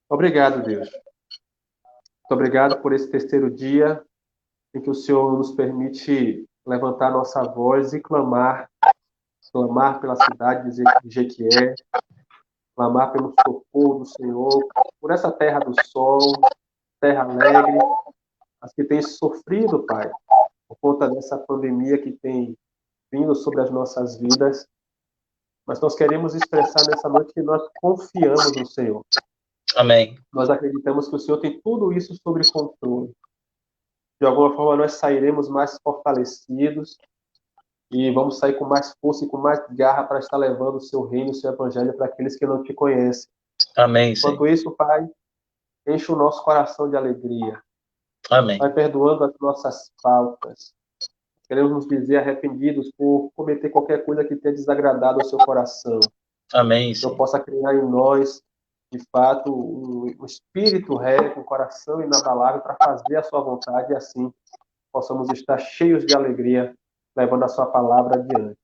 Obrigado, Deus. Muito obrigado por esse terceiro dia em que o Senhor nos permite levantar nossa voz e clamar pela cidade de Jequié, clamar pelo socorro do Senhor, por essa terra do sol, terra alegre, as que têm sofrido, Pai, por conta dessa pandemia que tem vindo sobre as nossas vidas. mas nós queremos expressar nessa noite que nós confiamos no Senhor.
Amém.
Nós acreditamos que o Senhor tem tudo isso sob controle. De alguma forma, nós sairemos mais fortalecidos e vamos sair com mais força e com mais garra para estar levando o seu reino, o seu evangelho para aqueles que não te conhecem.
Amém, Senhor.
Enquanto isso, Pai, enche o nosso coração de alegria.
Amém.
Vai perdoando as nossas faltas. Queremos nos dizer arrependidos por cometer qualquer coisa que tenha desagradado o seu coração.
Amém,
Que eu
Senhor.
possa criar em nós, de fato, um espírito reto, um coração inabalável para fazer a sua vontade e assim possamos estar cheios de alegria, levando a sua palavra adiante.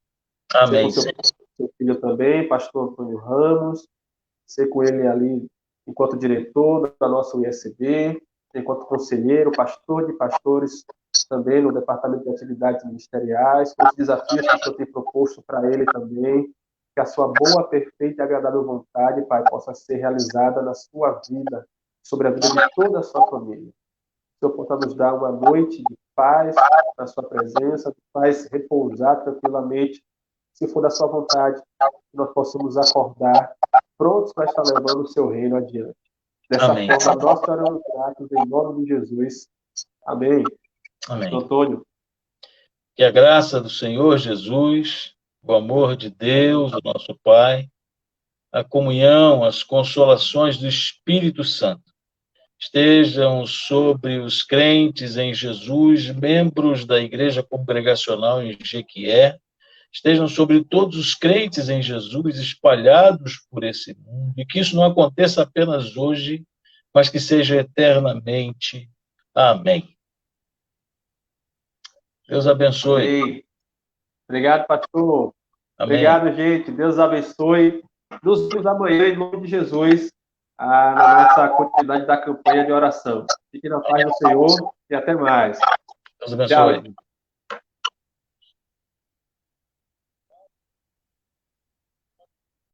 Amém,
Ser com seu filho também, pastor Antônio Ramos, ser com ele ali enquanto diretor da nossa USB, enquanto conselheiro, pastor de pastores também no Departamento de Atividades Ministeriais, com os desafios que o Senhor tem proposto para ele também, que a sua boa, perfeita e agradável vontade, Pai, possa ser realizada na sua vida, sobre a vida de toda a sua família. Que o Senhor possa nos dar uma noite de paz na sua presença, de paz, repousar tranquilamente, se for da sua vontade, que nós possamos acordar prontos para estar levando o seu reino adiante. Dessa
Amém.
forma, nós oramos gratos em nome de Jesus. Amém.
Amém.
Antônio.
Que a graça do Senhor Jesus, o amor de Deus, o nosso Pai, a comunhão, as consolações do Espírito Santo estejam sobre os crentes em Jesus, membros da Igreja Congregacional em Jequié, estejam sobre todos os crentes em Jesus espalhados por esse mundo, e que isso não aconteça apenas hoje, mas que seja eternamente. Amém. Deus abençoe.
Amém. Obrigado, pastor.
Amém.
Obrigado, gente. Deus abençoe. Nos vemos amanhã, em nome de Jesus, na nossa continuidade da campanha de oração. Fique na paz do Senhor e até mais.
Deus abençoe.
Tchau.